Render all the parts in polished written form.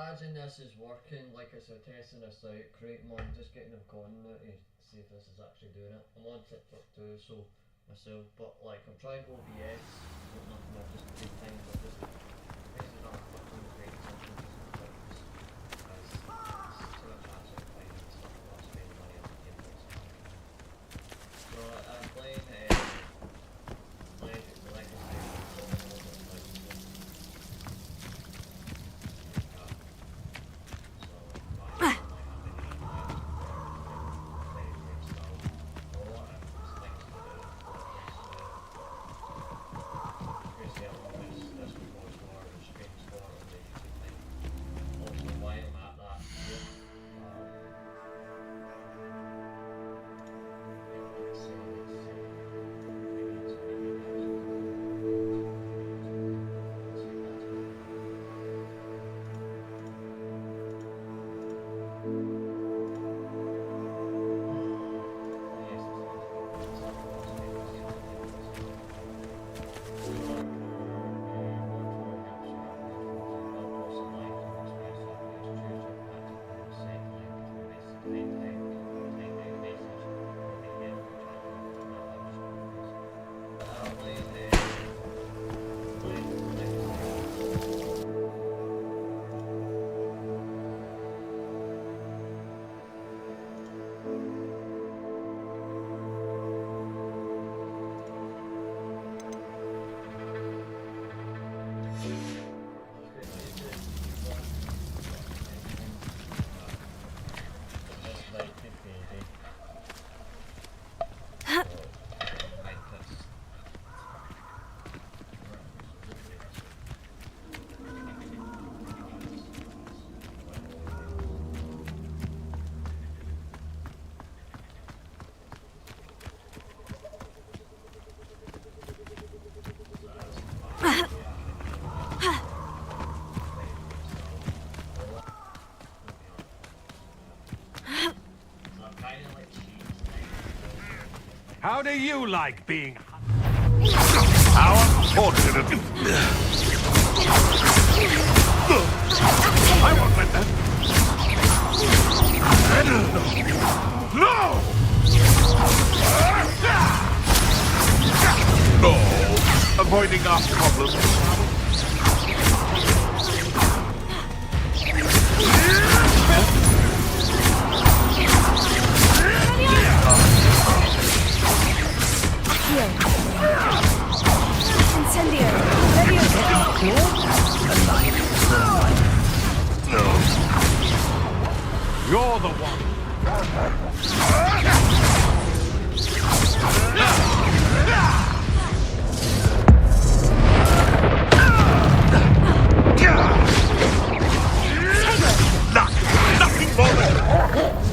imagine this is working, like I said, testing this out, creating one, just getting them going now to see if this is actually doing it. I'm on TikTok too, so myself, but like I'm trying OBS, but nothing, I've just take time, but just basically not fucking great something because it's too much hassle playing and stuff, I'm not spending money on the game. So I'm playing, like I said, How do you like being how unfortunate? I won't let that. No! No! Avoiding our problems. You're the one. Nothing more than...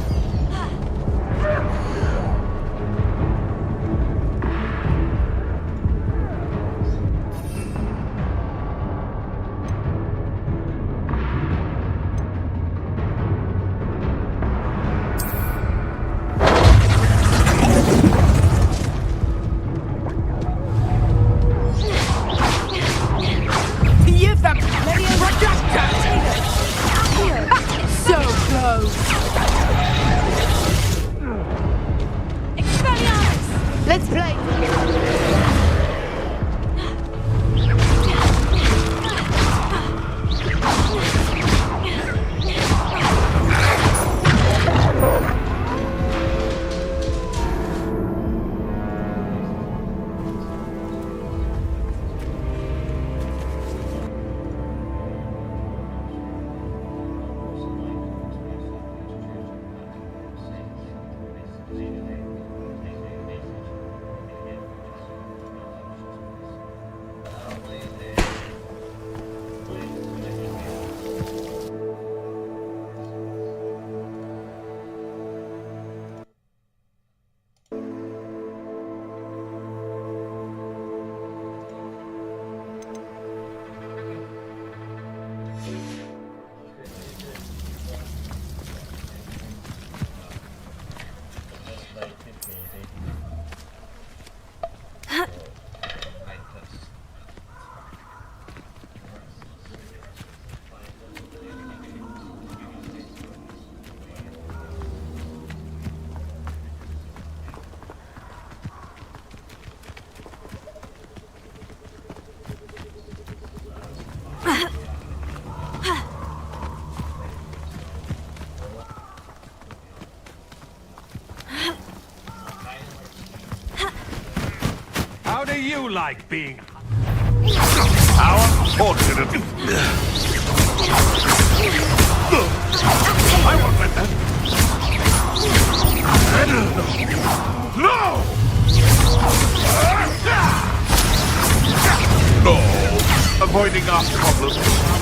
do you like being... How unfortunate. I won't let that... No! No! Avoiding our problems.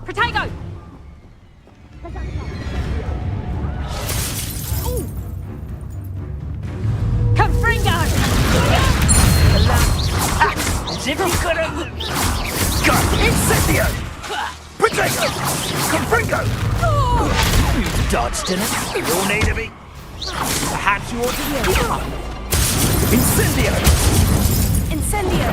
Potato! Confringo! As if you could have... Go! Incendio! Potato! Confringo! You dodged in it. You'll need to be... Perhaps you ought to give up. Incendio! Incendio!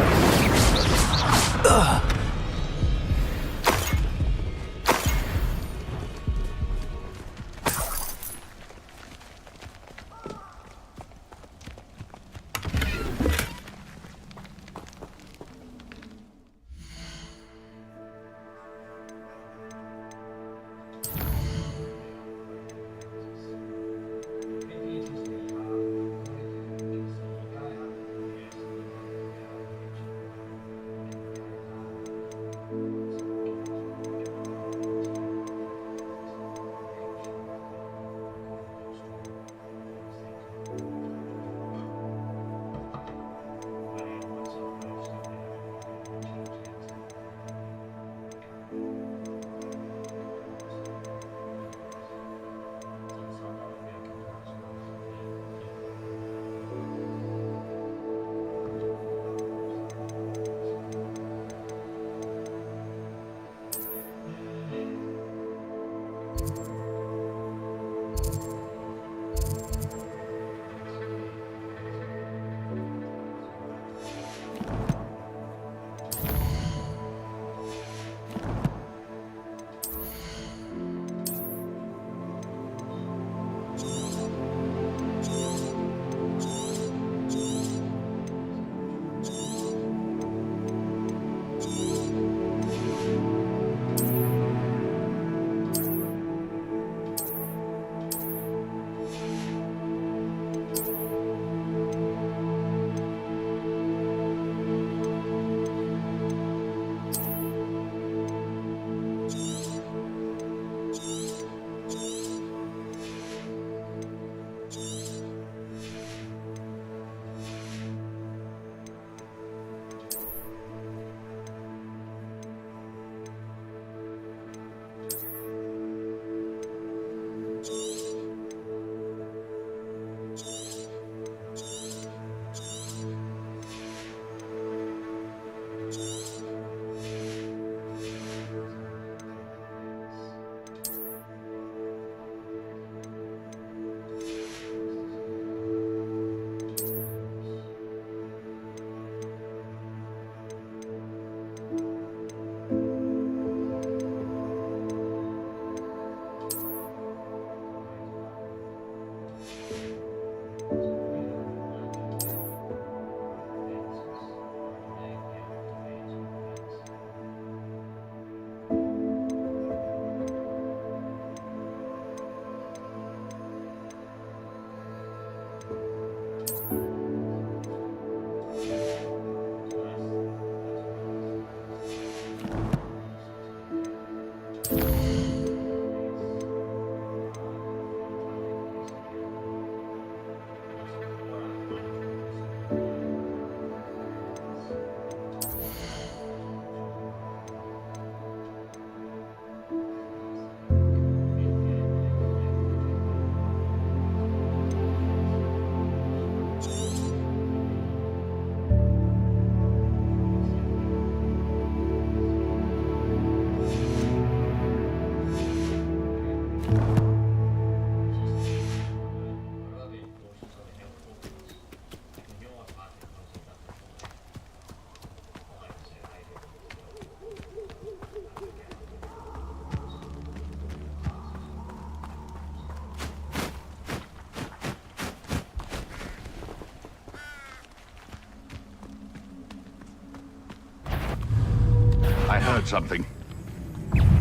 heard something.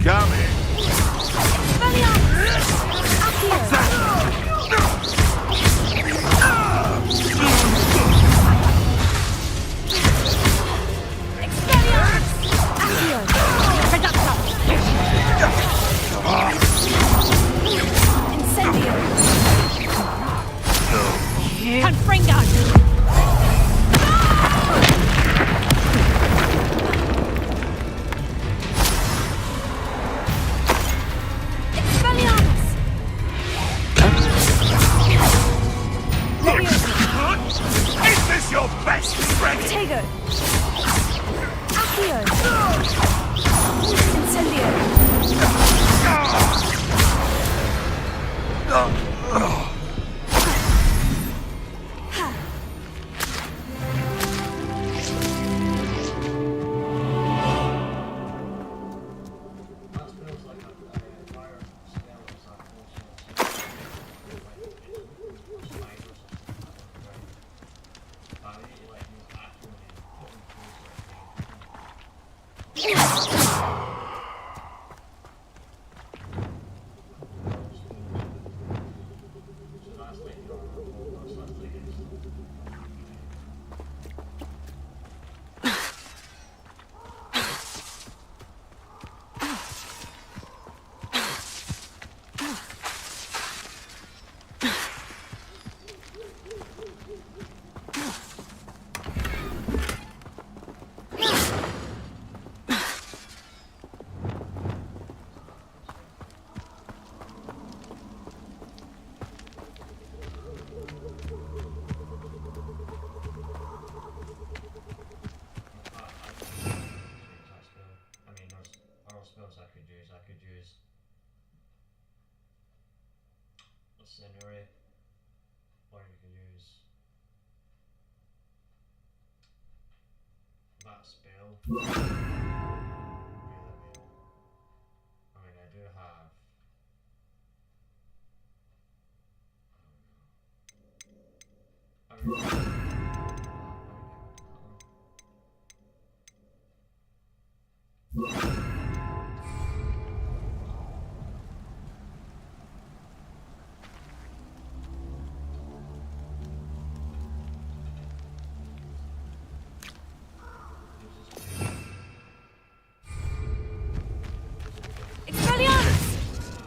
Come in. What's Confringo! Is this your best friend? Protego! Accio! Incendio! Incendiary, or you can use that spell. I mean, I do have. I don't know.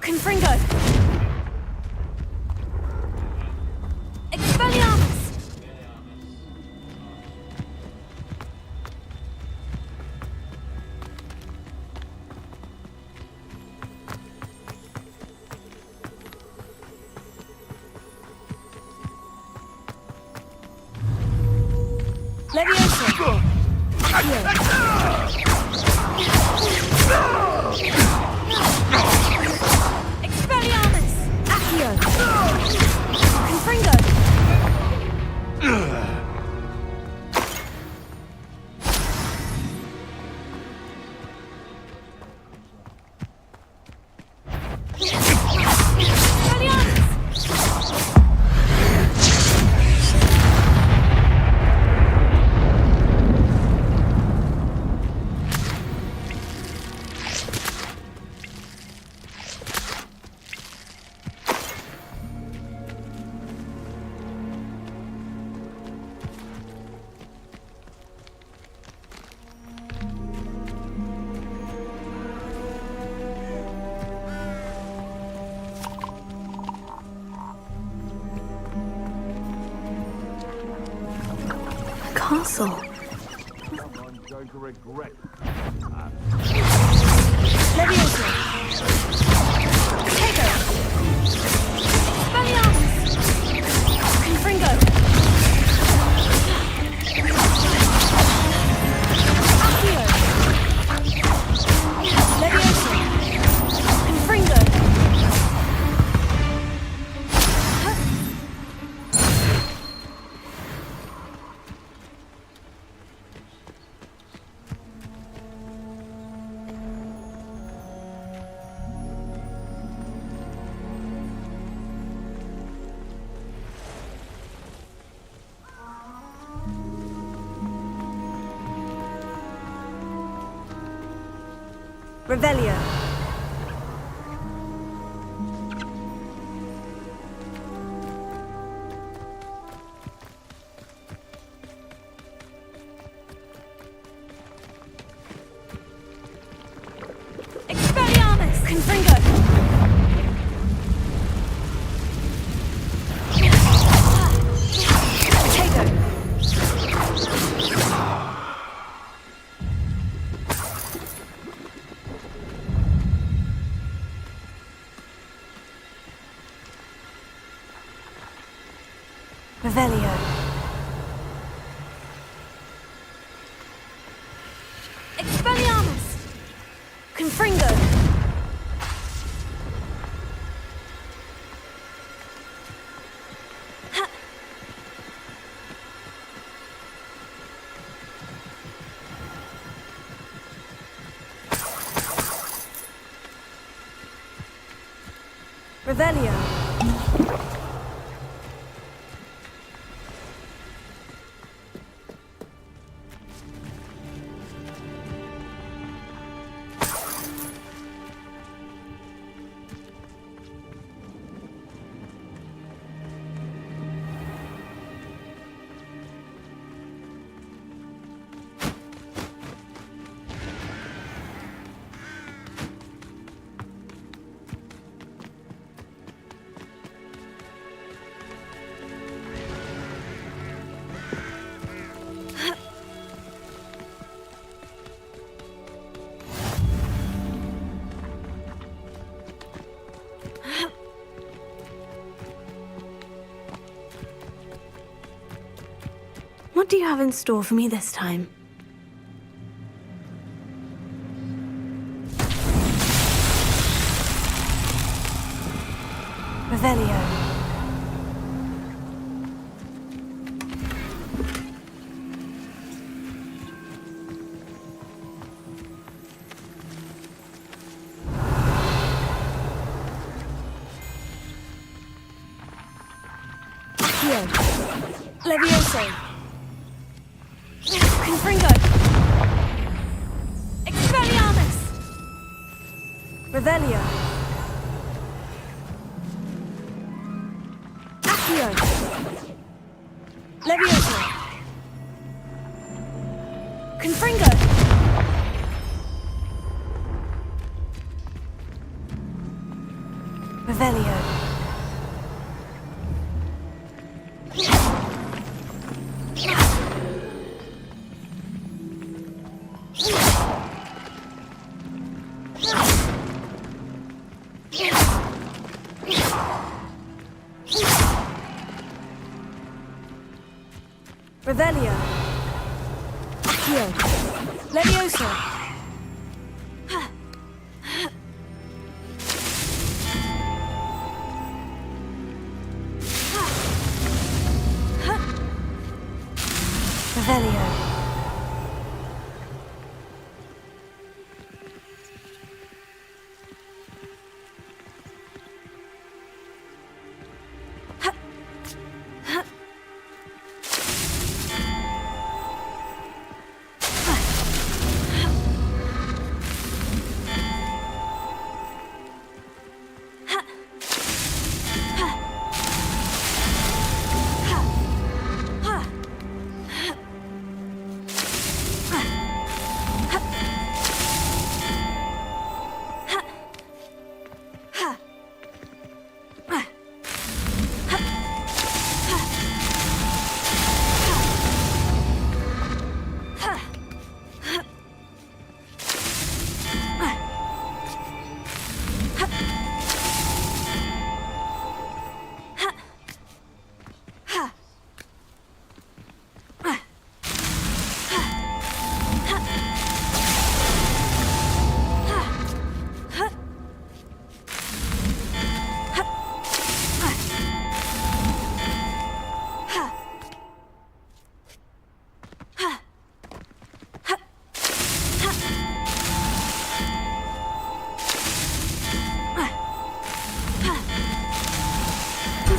Confringo! Expelliarmus! Leviosa! Expelliarmus! Accio! Confringo! Castle. Someone's going to regret. Leviosa! Protego! Expelliarmus! Confringo! Accio! Leviosa! Confringo! Revelio. Expelliarmus! Confringo! Revelio. Expelliarmus! Confringo! Ha! Revelio. What do you have in store for me this time? Revelio. Accio. Levioso. Confringo! Expelliarmus! Revelio! Accio! Levioso! Confringo! Revelio! Revelio. Accio. Levioso. Revelio.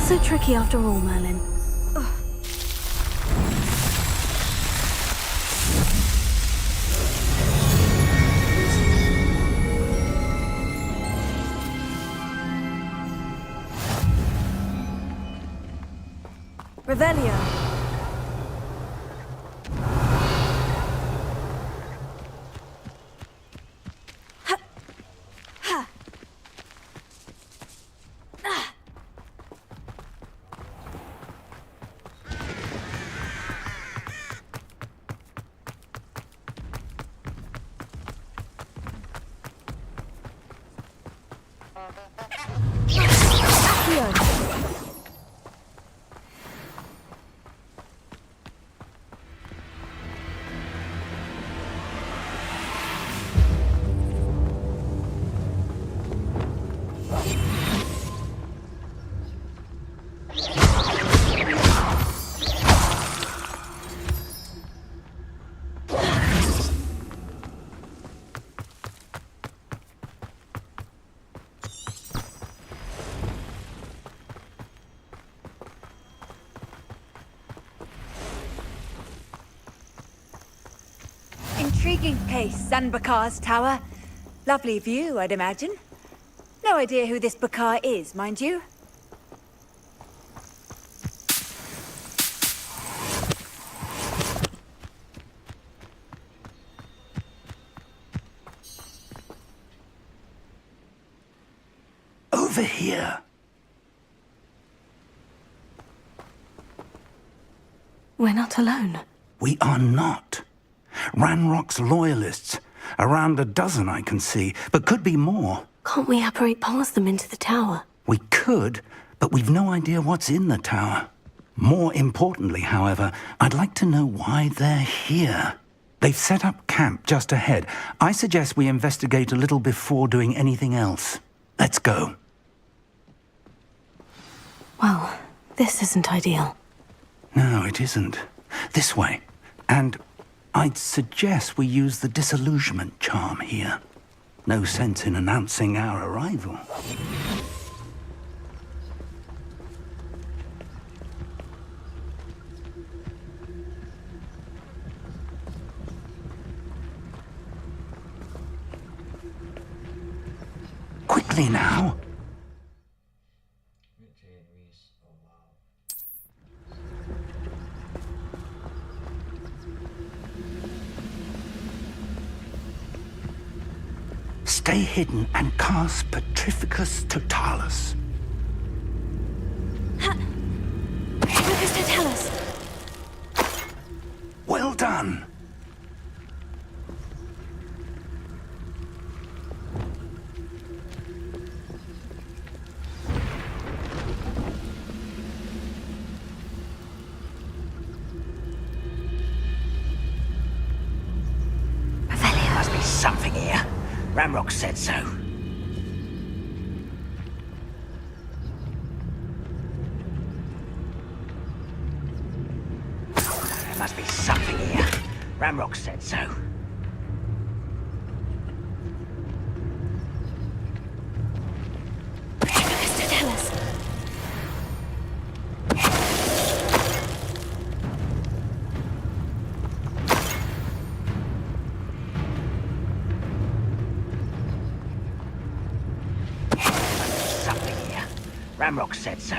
So tricky after all, Merlin. Revelio. Ha. Ha. Ah. Accio. Intriguing place, Sanbakar's tower. Lovely view, I'd imagine. No idea who this Bakar is, mind you. Over here. We're not alone. We are not. Ranrock's loyalists. Around a dozen I can see, but could be more. Can't we apparate past them into the tower? We could, but we've no idea what's in the tower. More importantly, however, I'd like to know why they're here. They've set up camp just ahead. I suggest we investigate a little before doing anything else. Let's go. Well, this isn't ideal. No, it isn't. This way. And I'd suggest we use the disillusionment charm here. No sense in announcing our arrival. Quickly now. Stay hidden and cast Petrificus Totalis. What does that tell us? Well done. Must be something here. Ramrock said so. There must be something here. Ramrock said so. What does that tell us? Something here. Ramrock said so.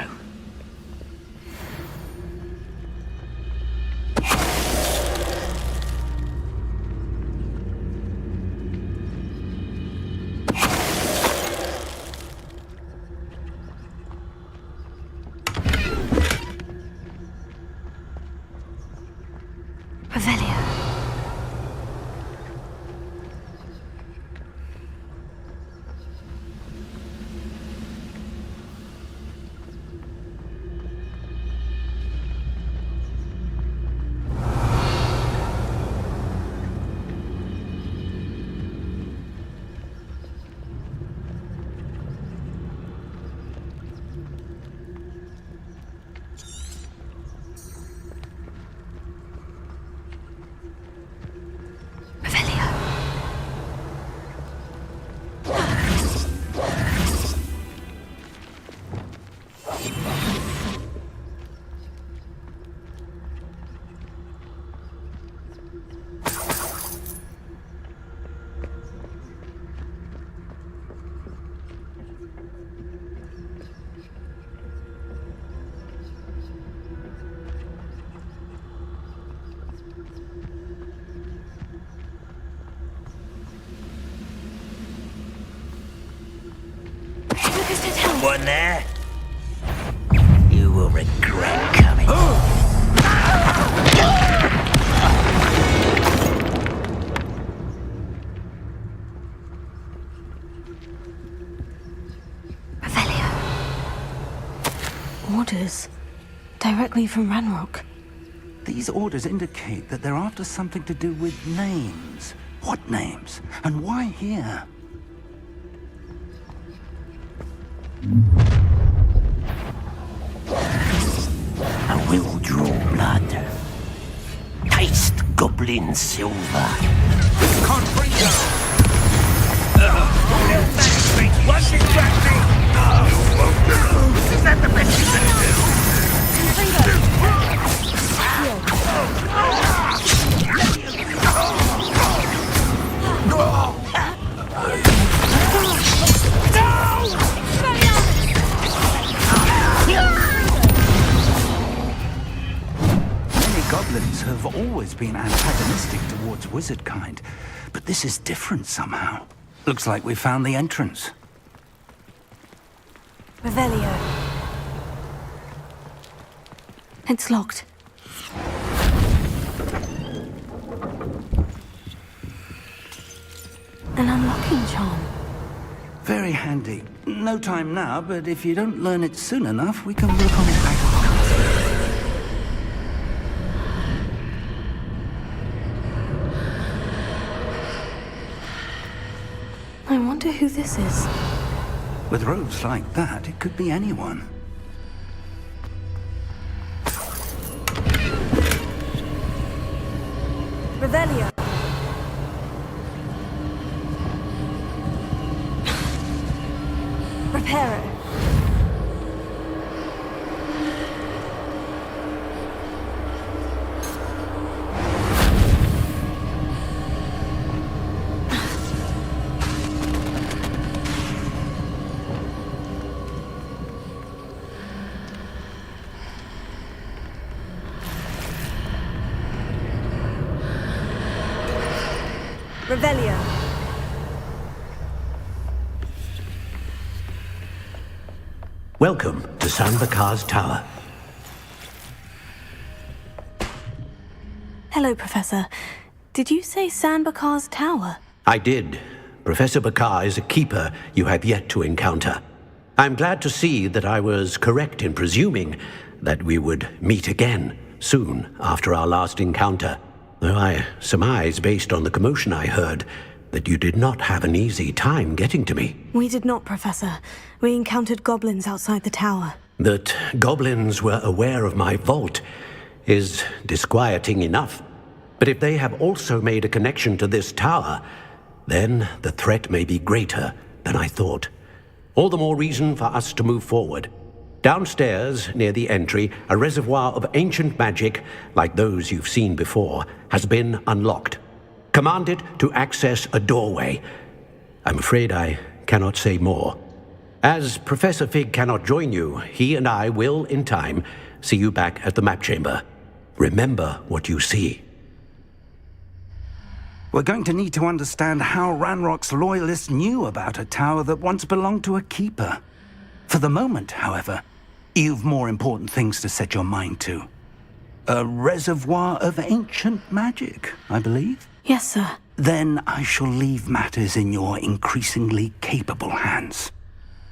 Revelio. anyone there? You will regret coming. Revelio. Orders. Directly from Ranrock. These orders indicate that they're after something to do with names. What names? And why here? I will draw blood. Taste goblin silver. Confringo! What's exactly? Is that the best you can do? Many goblins have always been antagonistic towards wizard kind, but this is different somehow. Looks like we found the entrance. Revelio. It's locked. An unlocking charm. Very handy. No time now, but if you don't learn it soon enough, we can work on it later. I wonder who this is. With robes like that, it could be anyone. Revelio. Reparo. Revelio. Welcome to San Bakar's Tower. Hello, Professor. Did you say San Bakar's Tower? I did. Professor Bakar is a keeper you have yet to encounter. I'm glad to see that I was correct in presuming that we would meet again soon after our last encounter. Though I surmise, based on the commotion I heard, that you did not have an easy time getting to me. We did not, Professor. We encountered goblins outside the tower. That goblins were aware of my vault is disquieting enough. But if they have also made a connection to this tower, then the threat may be greater than I thought. All the more reason for us to move forward. Downstairs, near the entry, a reservoir of ancient magic, like those you've seen before, has been unlocked. Command it to access a doorway. I'm afraid I cannot say more. As Professor Fig cannot join you, he and I will, in time, see you back at the map chamber. Remember what you see. We're going to need to understand how Ranrock's loyalists knew about a tower that once belonged to a keeper. For the moment, however, you've more important things to set your mind to. A reservoir of ancient magic, I believe? Yes, sir. Then I shall leave matters in your increasingly capable hands.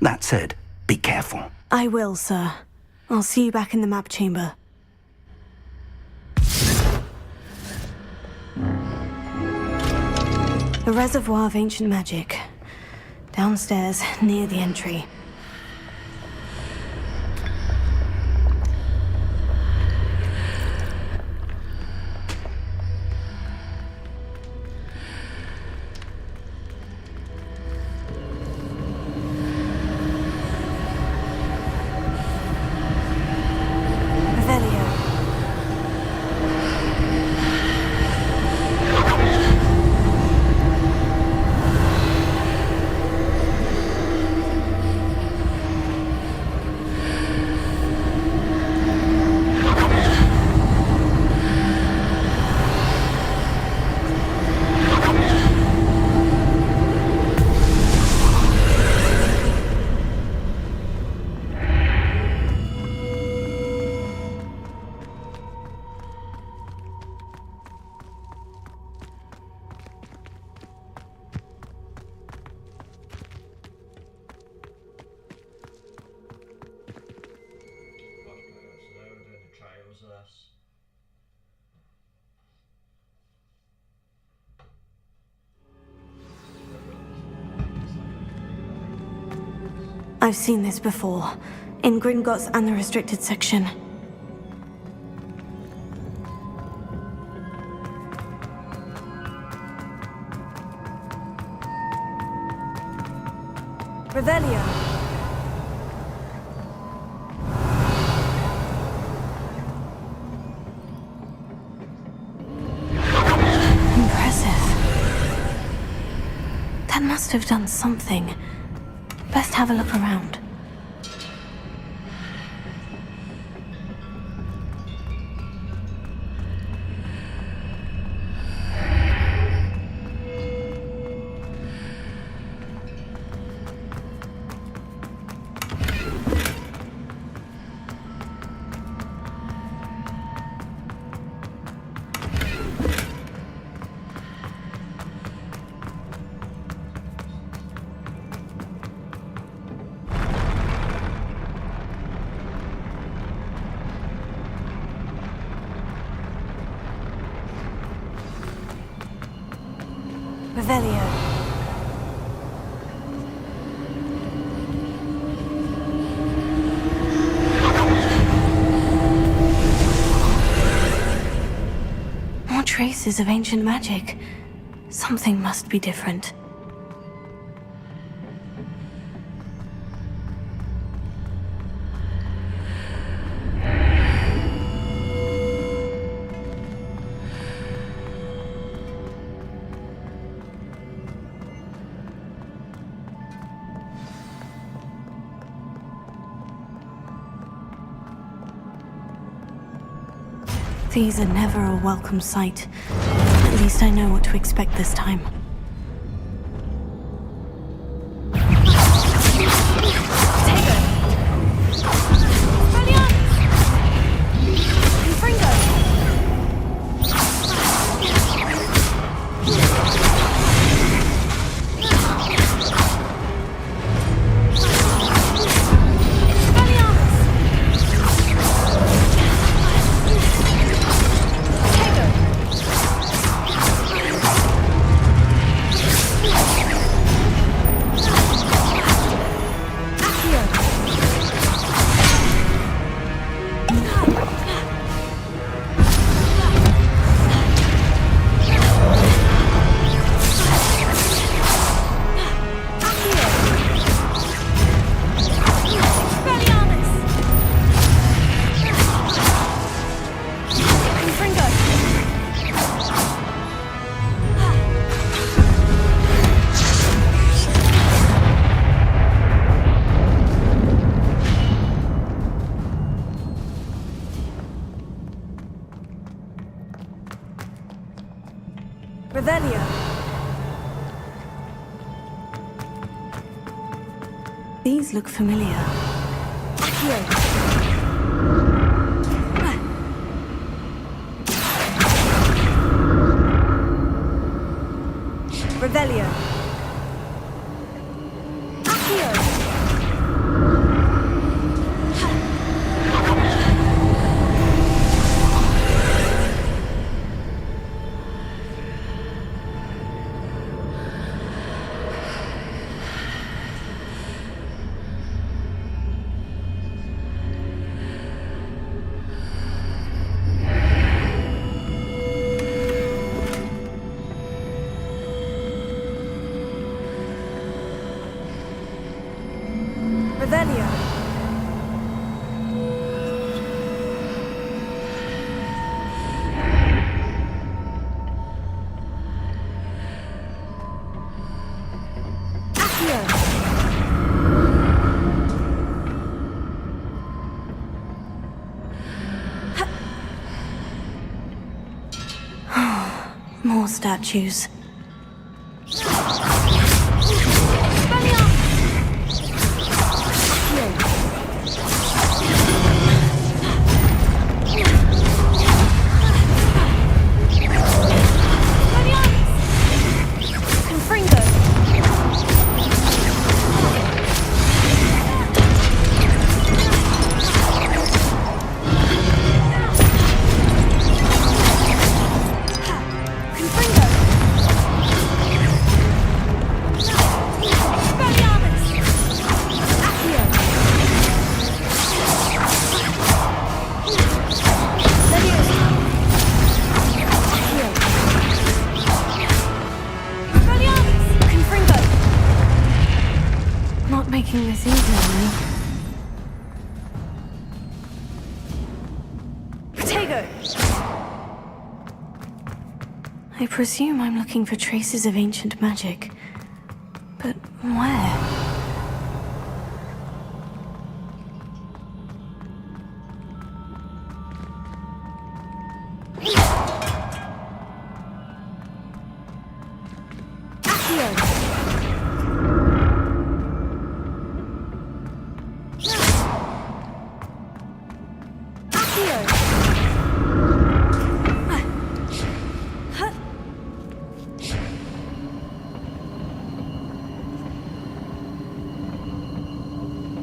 That said, be careful. I will, sir. I'll see you back in the map chamber. The reservoir of ancient magic. Downstairs, near the entry. I've seen this before. In Gringotts and the restricted section. Revelio. Impressive. That must have done something. Best have a look around. Revelio. More traces of ancient magic. Something must be different. These are never a welcome sight. At least I know what to expect this time. Revelio. These look familiar. Revelio. Revelio. More statues. Confringo. making this easier. Potato! I presume I'm looking for traces of ancient magic. But where?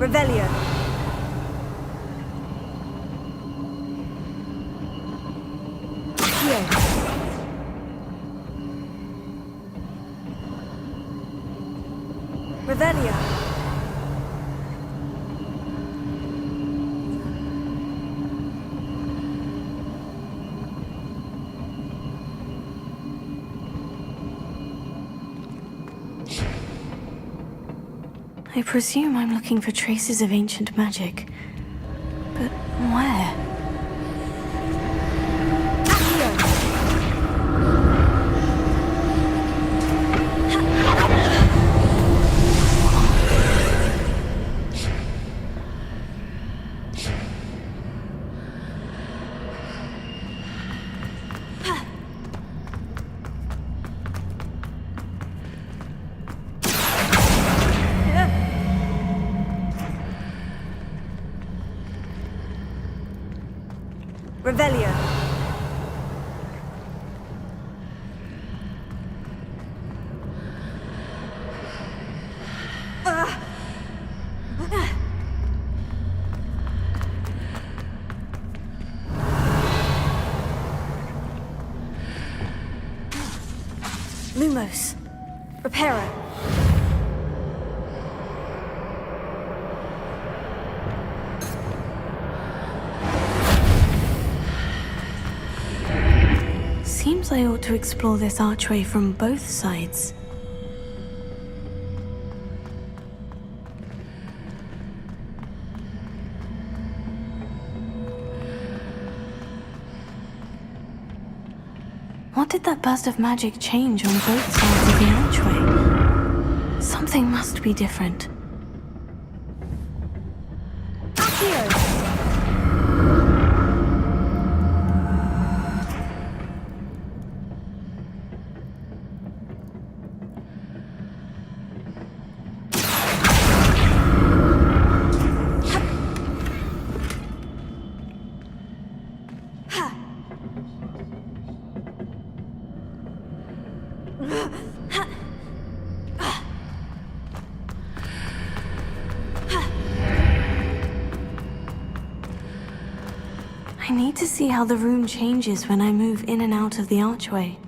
Revelio. Here. Revelio. I presume I'm looking for traces of ancient magic. But where? Revelio. Lumos. Reparo. Seems I ought to explore this archway from both sides. What did that burst of magic change on both sides of the archway? Something must be different. I need to see how the room changes when I move in and out of the archway.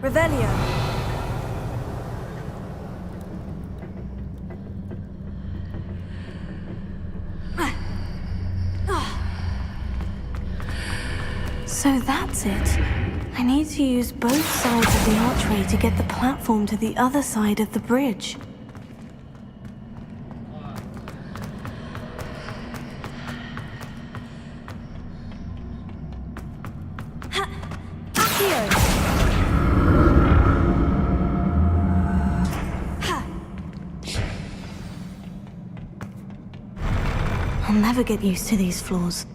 Revelio. So that's it. I need to use both sides of the archway to get the platform to the other side of the bridge. I'll never get used to these floors.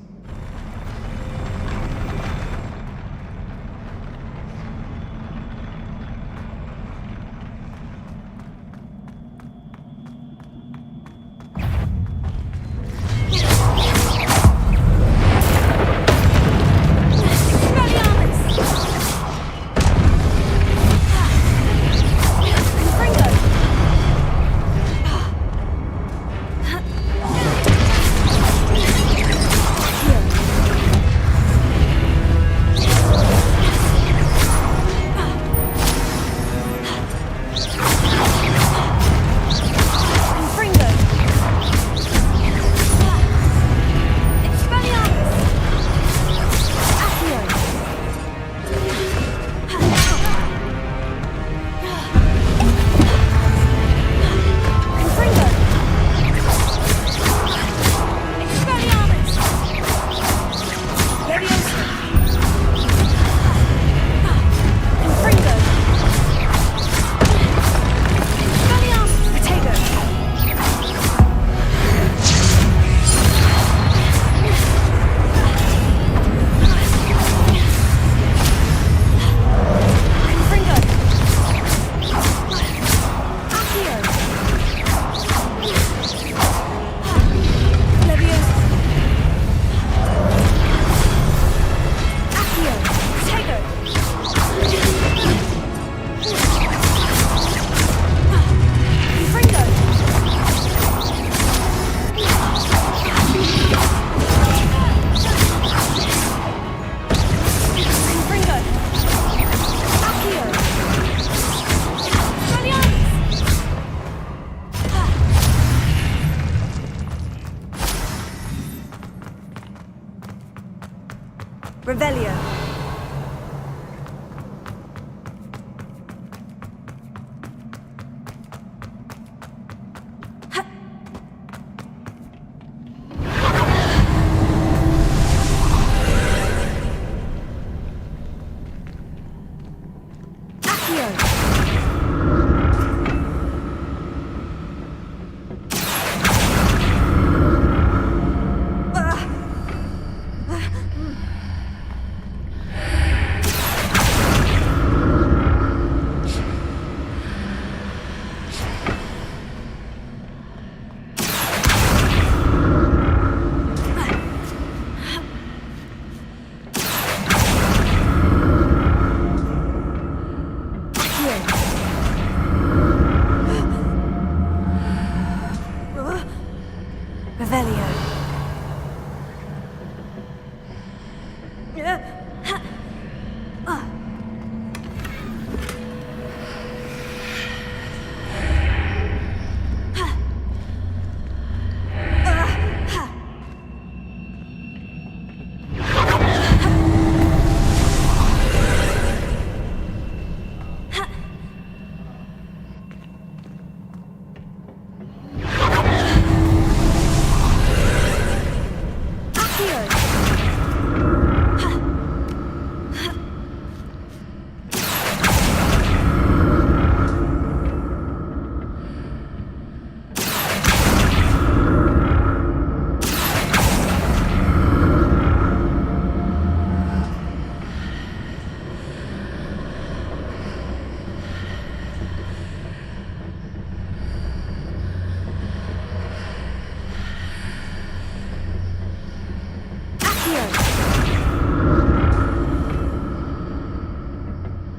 Revelio.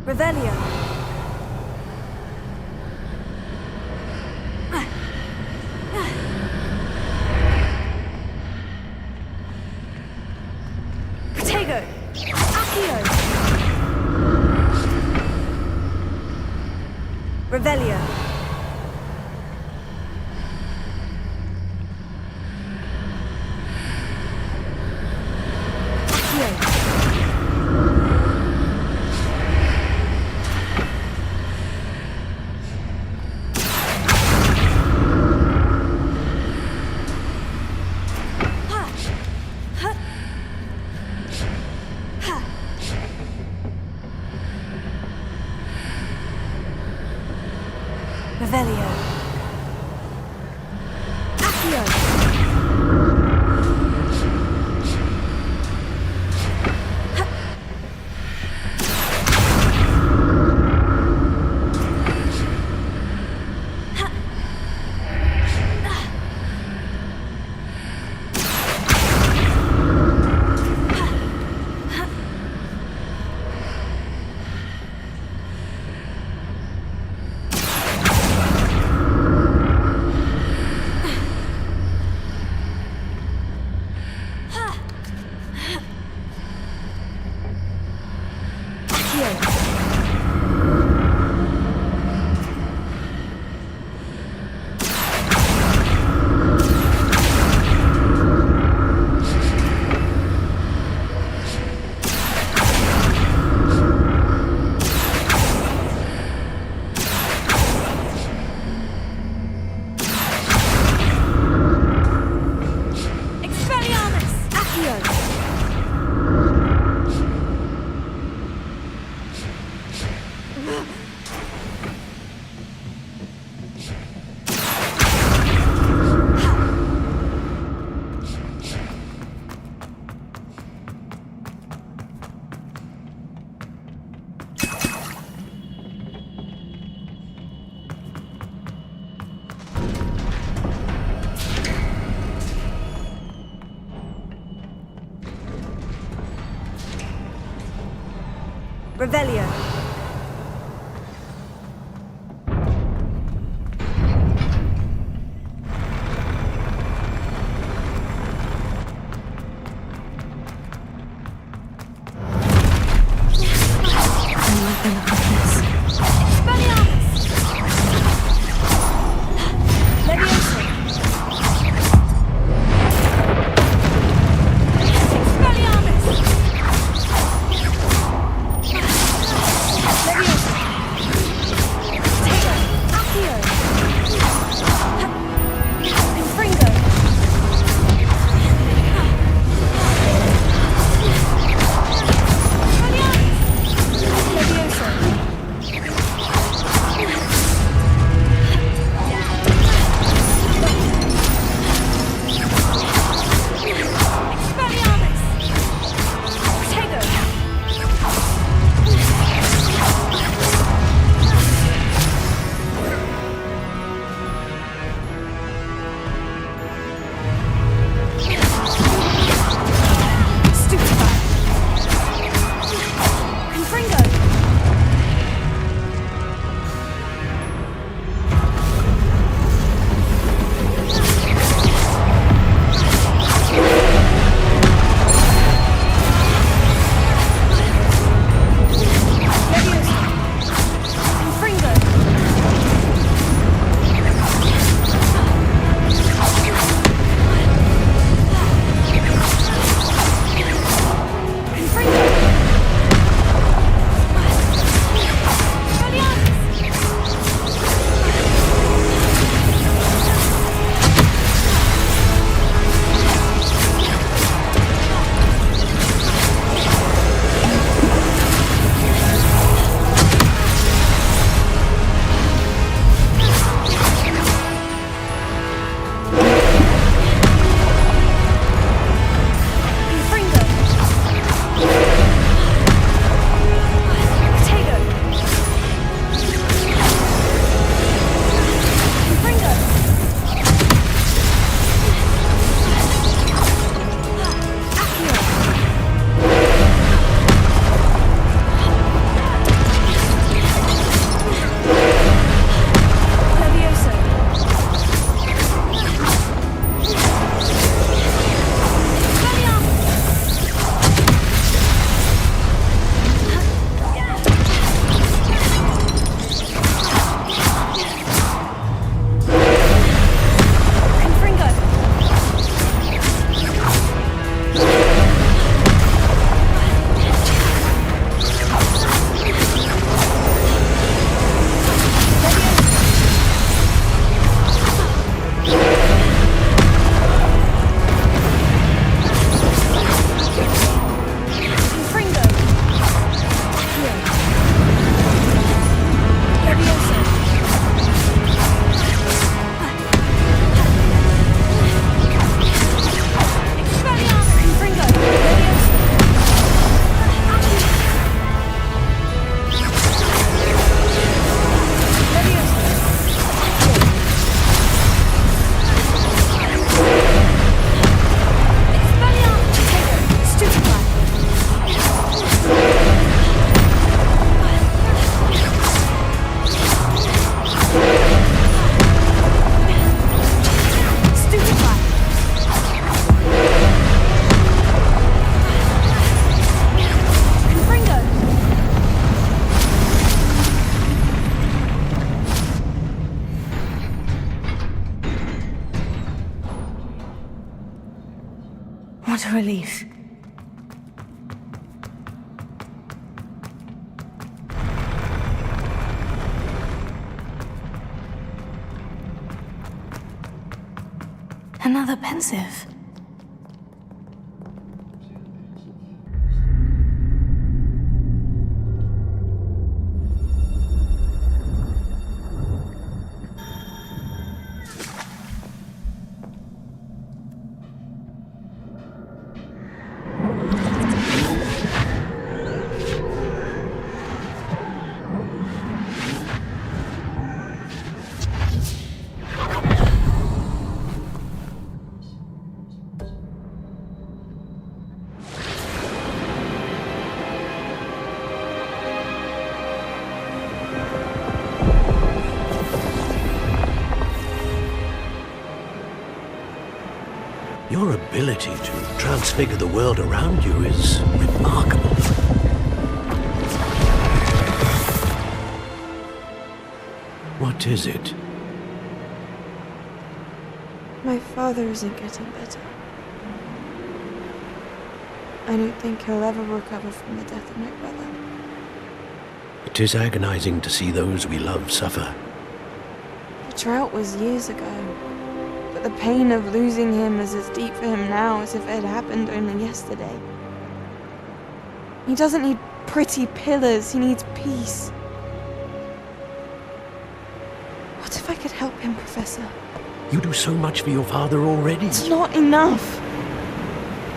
Revelio. Protego. Accio. Revelio. Revelio. Accio. Revelio. Expelliarmus! What a relief. Another pensive. Your ability to transfigure the world around you is remarkable. What is it? My father isn't getting better. I don't think he'll ever recover from the death of my brother. It is agonizing to see those we love suffer. The drought was years ago, but the pain of losing him is as deep for him now as if it had happened only yesterday. He doesn't need pretty pillars, he needs peace. What if I could help him, Professor? You do so much for your father already. It's not enough.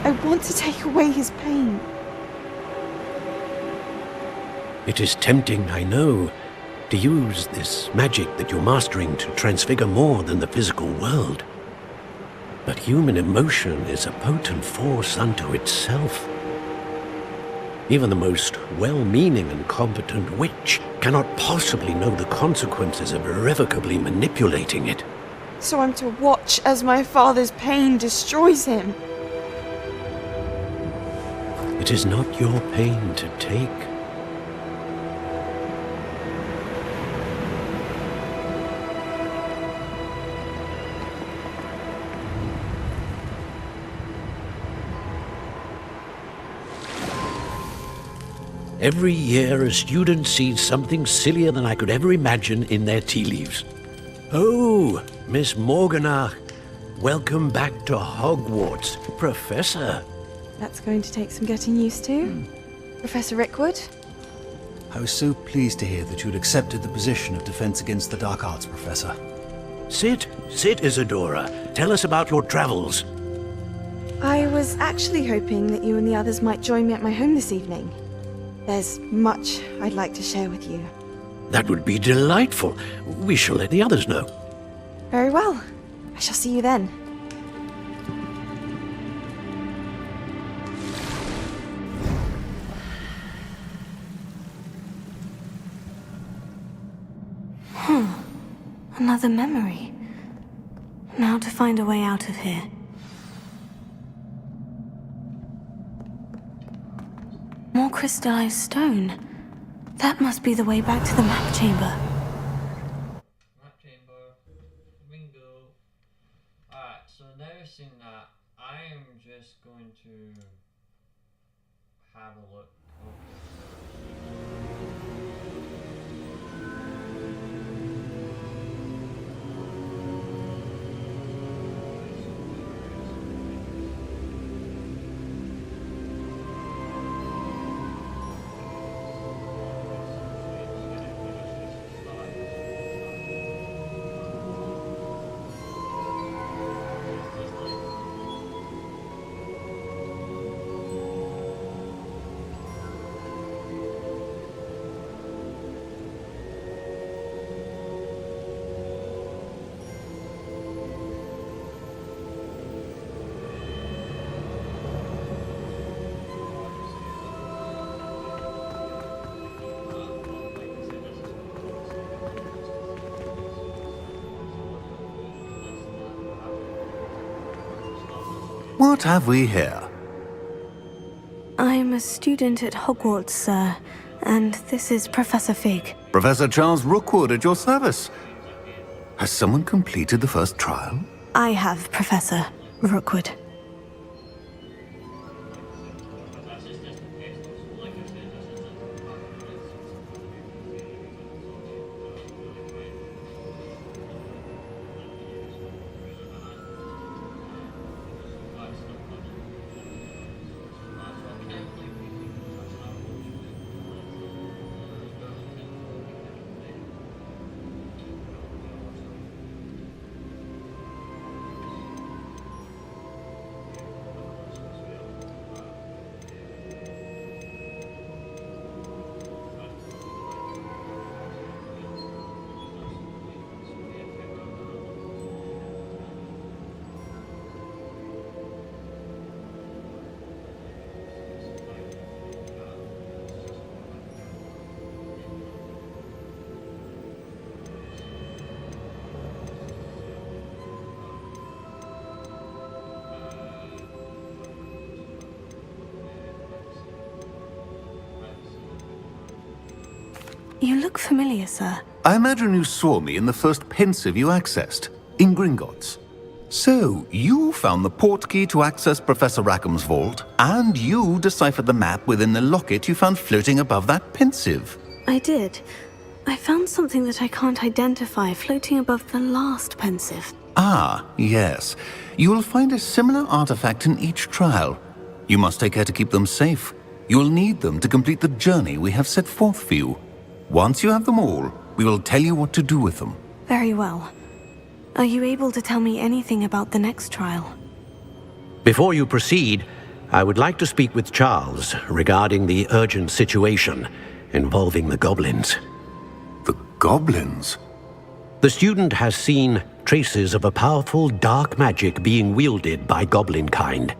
I want to take away his pain. It is tempting, I know, to use this magic that you're mastering to transfigure more than the physical world. But human emotion is a potent force unto itself. Even the most well-meaning and competent witch cannot possibly know the consequences of irrevocably manipulating it. So I'm to watch as my father's pain destroys him. It is not your pain to take. Every year, a student sees something sillier than I could ever imagine in their tea leaves. Oh, Miss Morganach, welcome back to Hogwarts, Professor. That's going to take some getting used to. Professor Rickwood? I was so pleased to hear that you'd accepted the position of Defense Against the Dark Arts, Professor. Sit, Isadora. Tell us about your travels. I was actually hoping that you and the others might join me at my home this evening. There's much I'd like to share with you. That would be delightful. We shall let the others know. Very well. I shall see you then. Another memory. Now to find a way out of here. More crystallized stone. That must be the way back to the map chamber. Map chamber. Bingo. Alright, so now seeing that, I am just going to have a look. What have we here? I'm a student at Hogwarts, sir, and this is Professor Fig. Professor Charles Rookwood at your service. Has someone completed the first trial? I have, Professor Rookwood. You look familiar, sir. I imagine you saw me in the first pensive you accessed, in Gringotts. So, you found the portkey to access Professor Rackham's vault, and you deciphered the map within the locket you found floating above that pensive. I did. I found something that I can't identify floating above the last pensive. Ah, yes. You will find a similar artifact in each trial. You must take care to keep them safe. You will need them to complete the journey we have set forth for you. Once you have them all, we will tell you what to do with them. Very well. Are you able to tell me anything about the next trial? Before you proceed, I would like to speak with Charles regarding the urgent situation involving the goblins. The goblins? The student has seen traces of a powerful dark magic being wielded by goblin kind.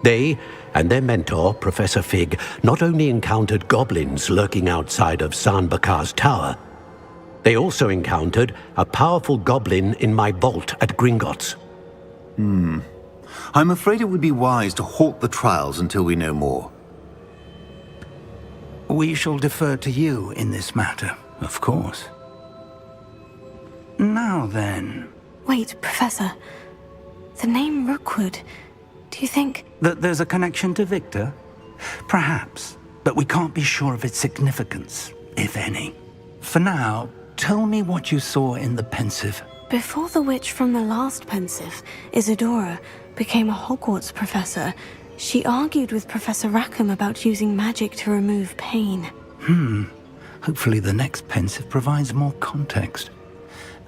They and their mentor, Professor Fig, not only encountered goblins lurking outside of Sanbakar's tower, they also encountered a powerful goblin in my vault at Gringotts. I'm afraid it would be wise to halt the trials until we know more. We shall defer to you in this matter, of course. Now then... Wait, Professor. The name Rookwood. Do you think... That there's a connection to Victor? Perhaps, but we can't be sure of its significance, if any. For now, tell me what you saw in the pensive. Before the witch from the last pensive, Isadora, became a Hogwarts professor, she argued with Professor Rackham about using magic to remove pain. Hopefully the next pensive provides more context.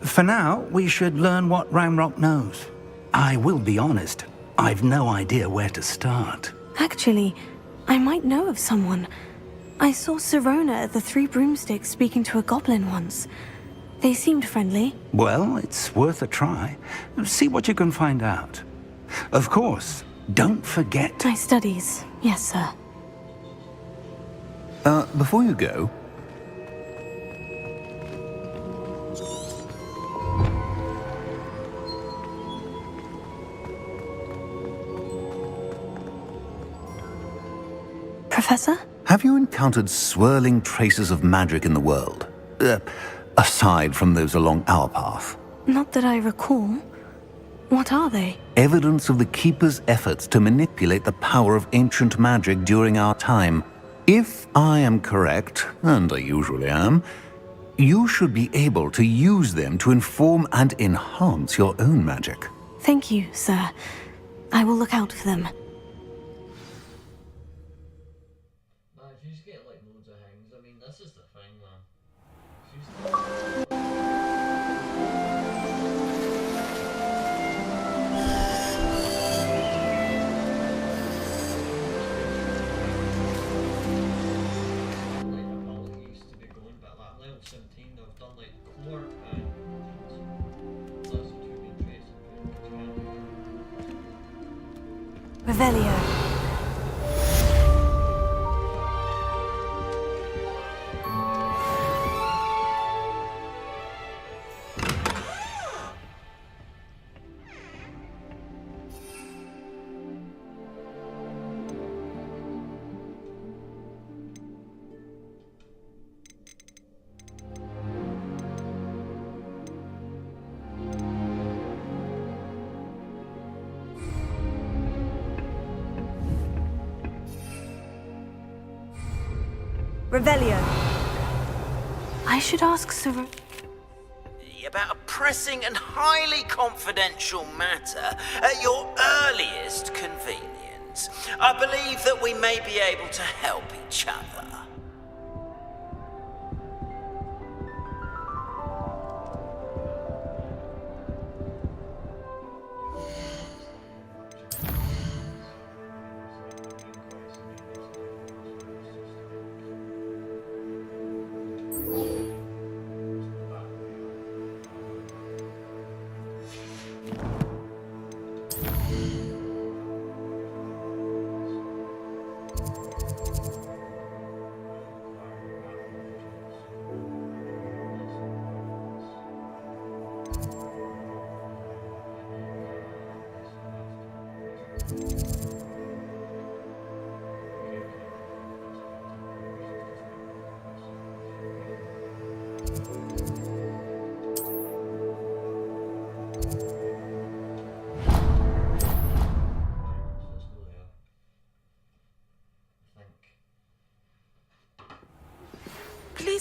For now, we should learn what Ranrock knows. I will be honest, I've no idea where to start. Actually, I might know of someone. I saw Sirona at the Three Broomsticks speaking to a goblin once. They seemed friendly. Well, it's worth a try. See what you can find out. Of course, don't forget... My studies, yes, sir. Before you go... Professor? Have you encountered swirling traces of magic in the world? Aside from those along our path? Not that I recall. What are they? Evidence of the Keeper's efforts to manipulate the power of ancient magic during our time. If I am correct, and I usually am, you should be able to use them to inform and enhance your own magic. Thank you, sir. I will look out for them. Man, if you just get like loads of things, I mean, this is the thing, man. Revelio. Revelio. I should ask Sir... About a pressing and highly confidential matter at your earliest convenience. I believe that we may be able to help each other.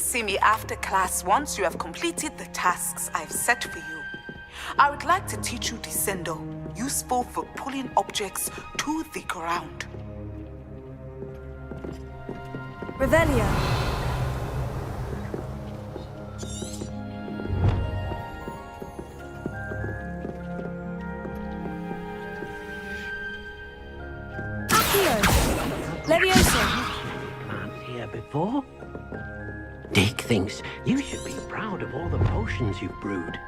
see me after class once you have completed the tasks I've set for you. I would like to teach you Descendo, useful for pulling objects to the ground. Revelio. Levioso. Can't hear before. Dick thinks you should be proud of all the potions you've brewed.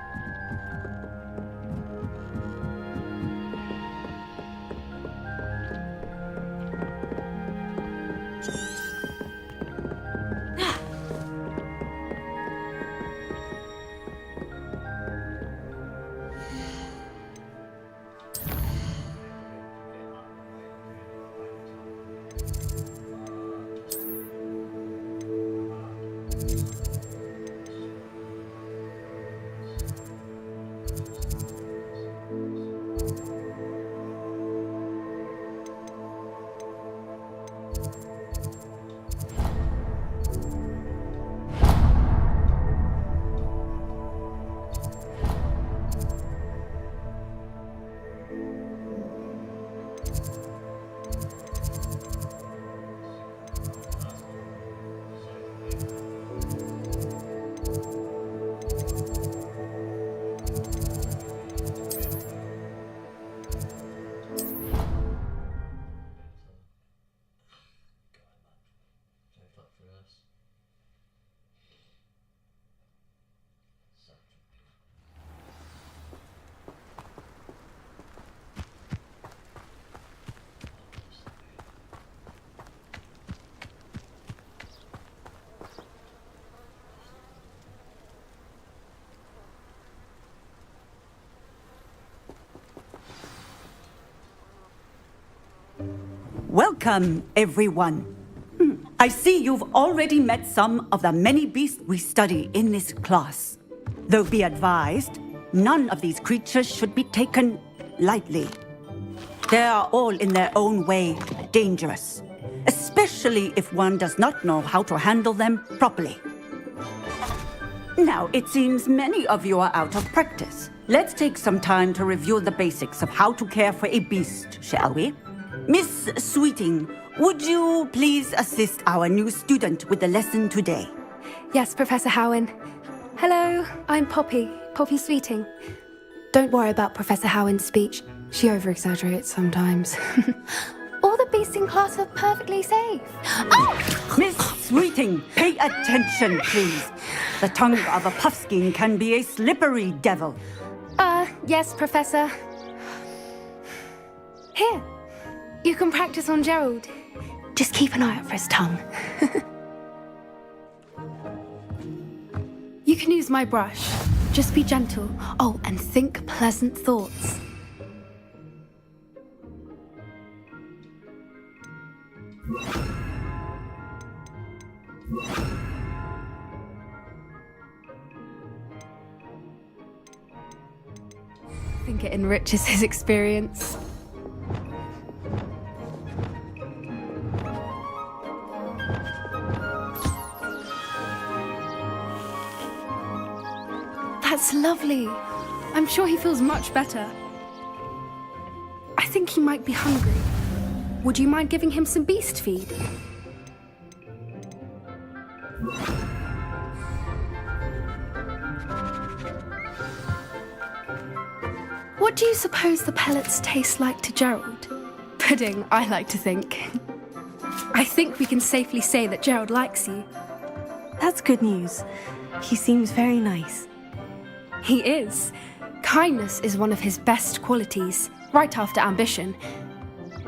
Welcome, everyone. I see you've already met some of the many beasts we study in this class. Though be advised, none of these creatures should be taken lightly. They are all in their own way dangerous, especially if one does not know how to handle them properly. Now, it seems many of you are out of practice. Let's take some time to review the basics of how to care for a beast, shall we? Miss Sweeting, would you please assist our new student with the lesson today? Yes, Professor Howen. Hello, I'm Poppy Sweeting. Don't worry about Professor Howen's speech. She over-exaggerates sometimes. All the beasts in class are perfectly safe. Oh! Miss Sweeting, pay attention, please. The tongue of a puffskein can be a slippery devil. Yes, Professor. Here, you can practice on Gerald. Just keep an eye out for his tongue. You can use my brush. Just be gentle. Oh, and think pleasant thoughts. I think it enriches his experience. That's lovely. I'm sure he feels much better. I think he might be hungry. Would you mind giving him some beast feed? What do you suppose the pellets taste like to Gerald? Pudding, I like to think. I think we can safely say that Gerald likes you. That's good news. He seems very nice. He is. Kindness is one of his best qualities, right after ambition.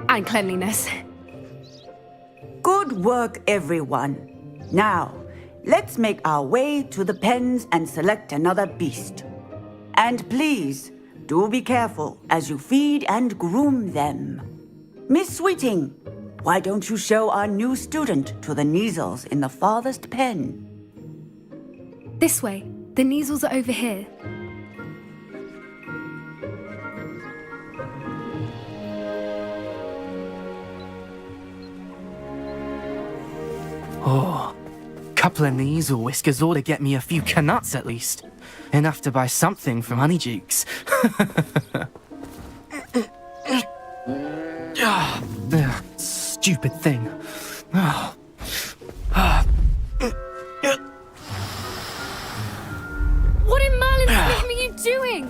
And cleanliness. Good work, everyone. Now, let's make our way to the pens and select another beast. And please, do be careful as you feed and groom them. Miss Sweeting, why don't you show our new student to the Neasels in the farthest pen? This way. The Neasels are over here. Oh, cup couple of Neasel whiskers ought to get me a few canuts at least. Enough to buy something from Honeydukes. Stupid thing. What in Merlin's name are you doing?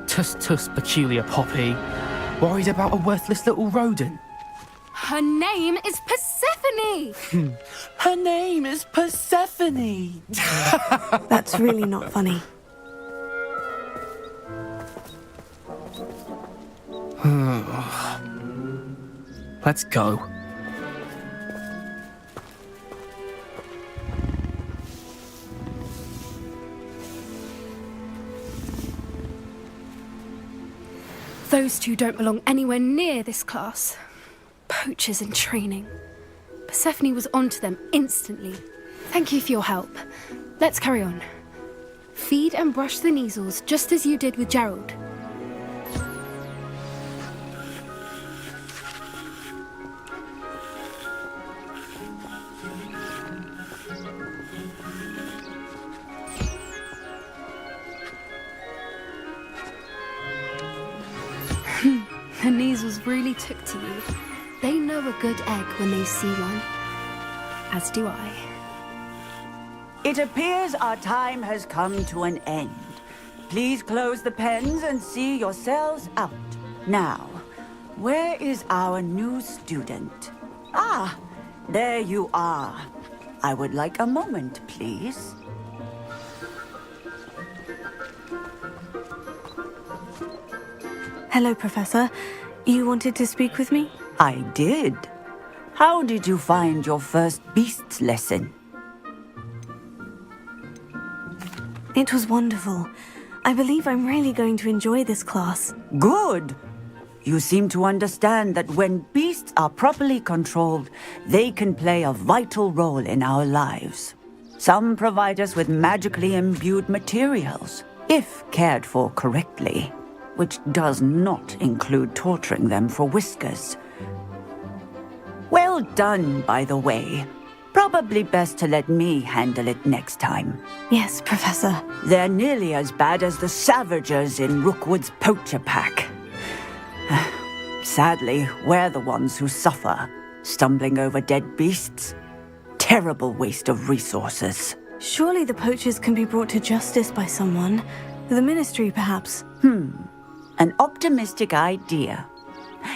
Tuss, peculiar Poppy. Worried about a worthless little rodent? Her name is Persephone! Her name is Persephone! That's really not funny. Let's go. Those two don't belong anywhere near this class. Poachers in training. Persephone was onto them instantly. Thank you for your help. Let's carry on. Feed and brush the Neasels just as you did with Gerald. The Neasels really took to you. They know a good egg when they see one. As do I. It appears our time has come to an end. Please close the pens and see yourselves out. Now, where is our new student? Ah, there you are. I would like a moment, please. Hello, Professor. You wanted to speak with me? I did. How did you find your first beasts lesson? It was wonderful. I believe I'm really going to enjoy this class. Good. You seem to understand that when beasts are properly controlled, they can play a vital role in our lives. Some provide us with magically imbued materials, if cared for correctly, which does not include torturing them for whiskers. Well done, by the way. Probably best to let me handle it next time. Yes, Professor. They're nearly as bad as the Savagers in Rookwood's poacher pack. Sadly, we're the ones who suffer, stumbling over dead beasts. Terrible waste of resources. Surely the poachers can be brought to justice by someone. The Ministry, perhaps. An optimistic idea.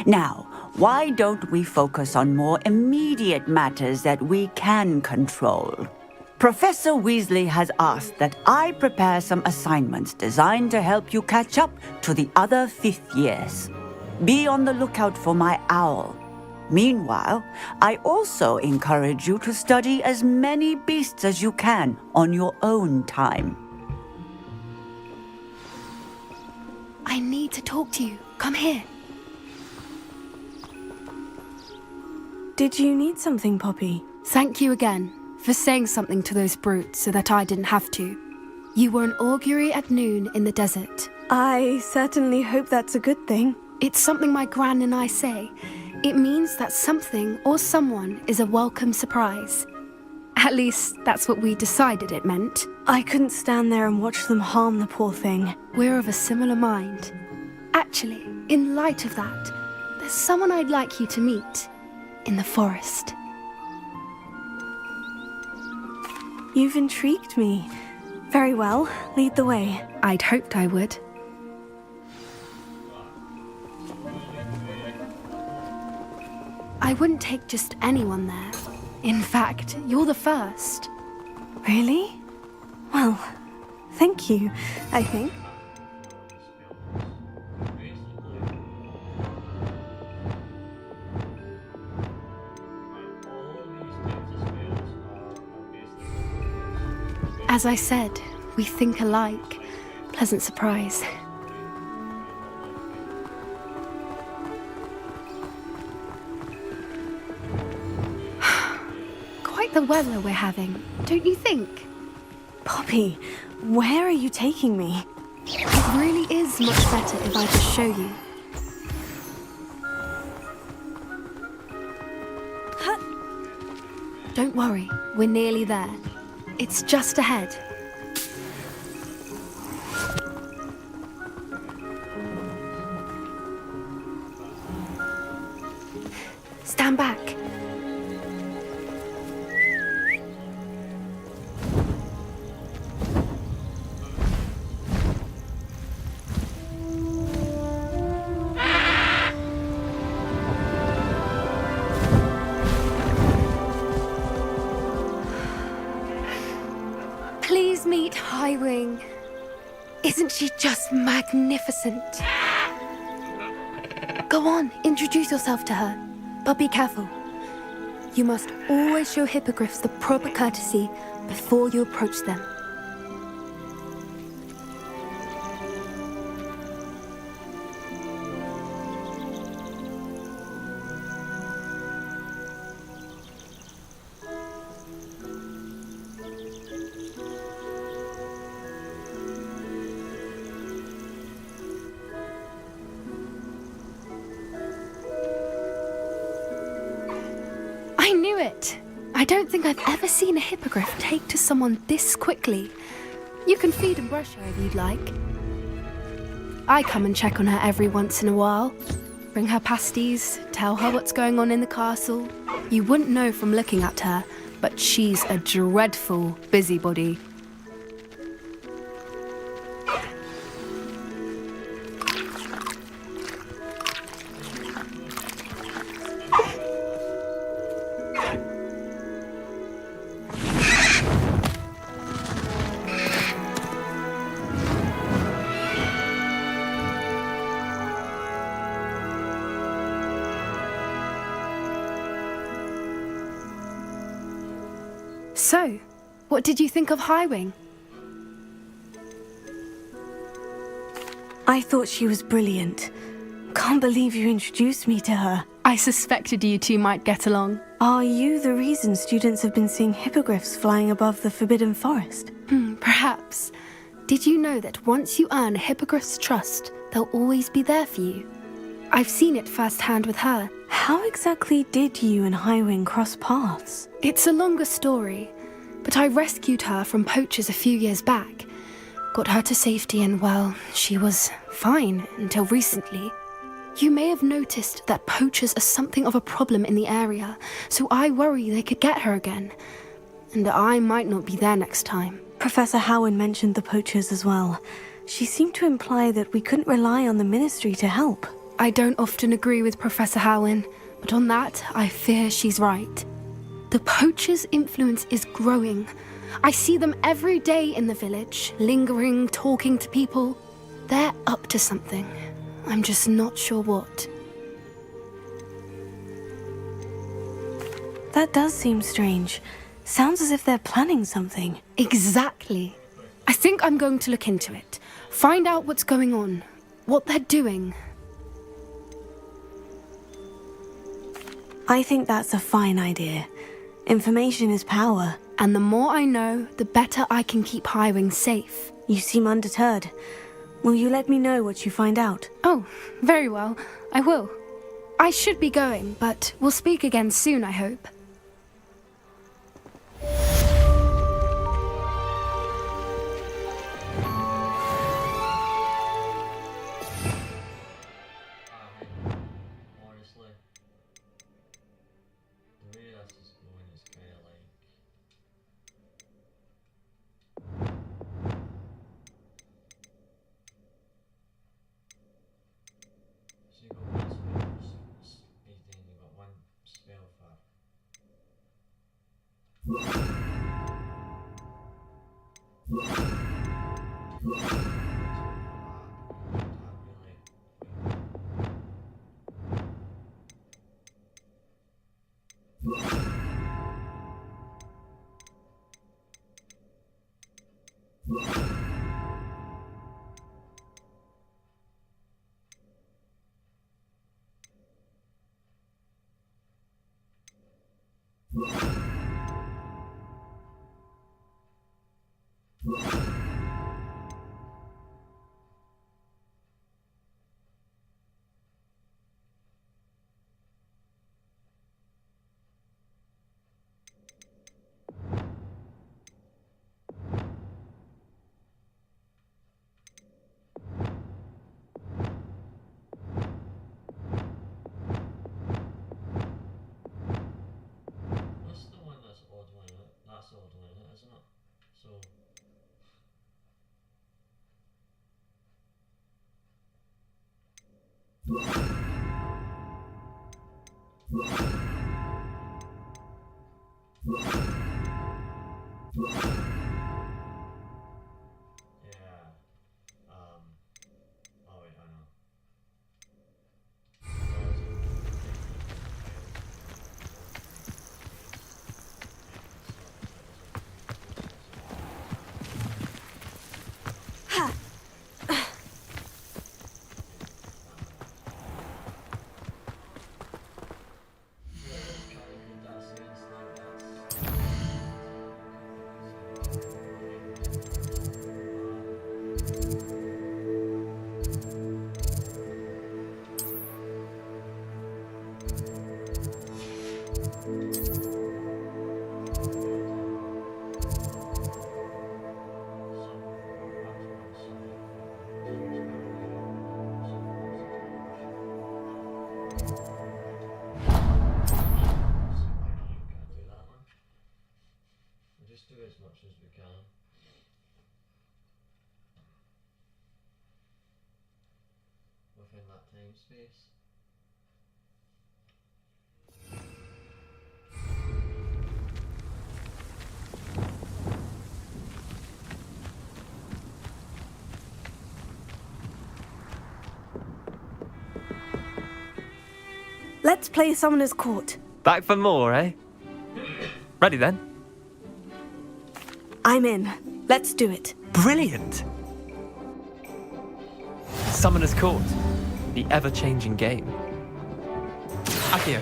Now, why don't we focus on more immediate matters that we can control? Professor Weasley has asked that I prepare some assignments designed to help you catch up to the other 5th years. Be on the lookout for my owl. Meanwhile, I also encourage you to study as many beasts as you can on your own time. I need to talk to you. Come here. Did you need something, Poppy? Thank you again for saying something to those brutes so that I didn't have to. You were an augury at noon in the desert. I certainly hope that's a good thing. It's something my gran and I say. It means that something or someone is a welcome surprise. At least, that's what we decided it meant. I couldn't stand there and watch them harm the poor thing. We're of a similar mind. Actually, in light of that, there's someone I'd like you to meet. In the forest. You've intrigued me. Very well, lead the way. I'd hoped I would. I wouldn't take just anyone there. In fact, you're the first. Really? Well, thank you, I think. As I said, we think alike. Pleasant surprise. Quite the weather we're having, don't you think? Poppy, where are you taking me? It really is much better if I just show you. Don't worry, we're nearly there. It's just ahead. Stand back. Please meet Highwing. Isn't she just magnificent? Go on, introduce yourself to her. But be careful. You must always show hippogriffs the proper courtesy before you approach them. I knew it! I don't think I've ever seen a hippogriff take to someone this quickly. You can feed and brush her if you'd like. I come and check on her every once in a while. Bring her pasties, tell her what's going on in the castle. You wouldn't know from looking at her, but she's a dreadful busybody. So, what did you think of Highwing? I thought she was brilliant. Can't believe you introduced me to her. I suspected you two might get along. Are you the reason students have been seeing hippogriffs flying above the Forbidden Forest? Perhaps. Did you know that once you earn a hippogriff's trust, they'll always be there for you? I've seen it firsthand with her. How exactly did you and Highwing cross paths? It's a longer story, but I rescued her from poachers a few years back. Got her to safety and, well, she was fine until recently. You may have noticed that poachers are something of a problem in the area, so I worry they could get her again. And I might not be there next time. Professor Howin mentioned the poachers as well. She seemed to imply that we couldn't rely on the Ministry to help. I don't often agree with Professor Howin, but on that, I fear she's right. The poachers' influence is growing. I see them every day in the village, lingering, talking to people. They're up to something. I'm just not sure what. That does seem strange. Sounds as if they're planning something. Exactly. I think I'm going to look into it. Find out what's going on, what they're doing. I think that's a fine idea. Information is power. And the more I know, the better I can keep Highwing safe. You seem undeterred. Will you let me know what you find out? Oh, very well. I will. I should be going, but we'll speak again soon, I hope. Honestly, the way this is going is kind of like... So you got one spell for speed, then you got one spell for... Oh wait, I know. Just do as much as we can. Within that time space. Let's play Summoner's Court. Back for more, eh? Ready then? I'm in. Let's do it. Brilliant! Summoner's Court, the ever-changing game. Accio.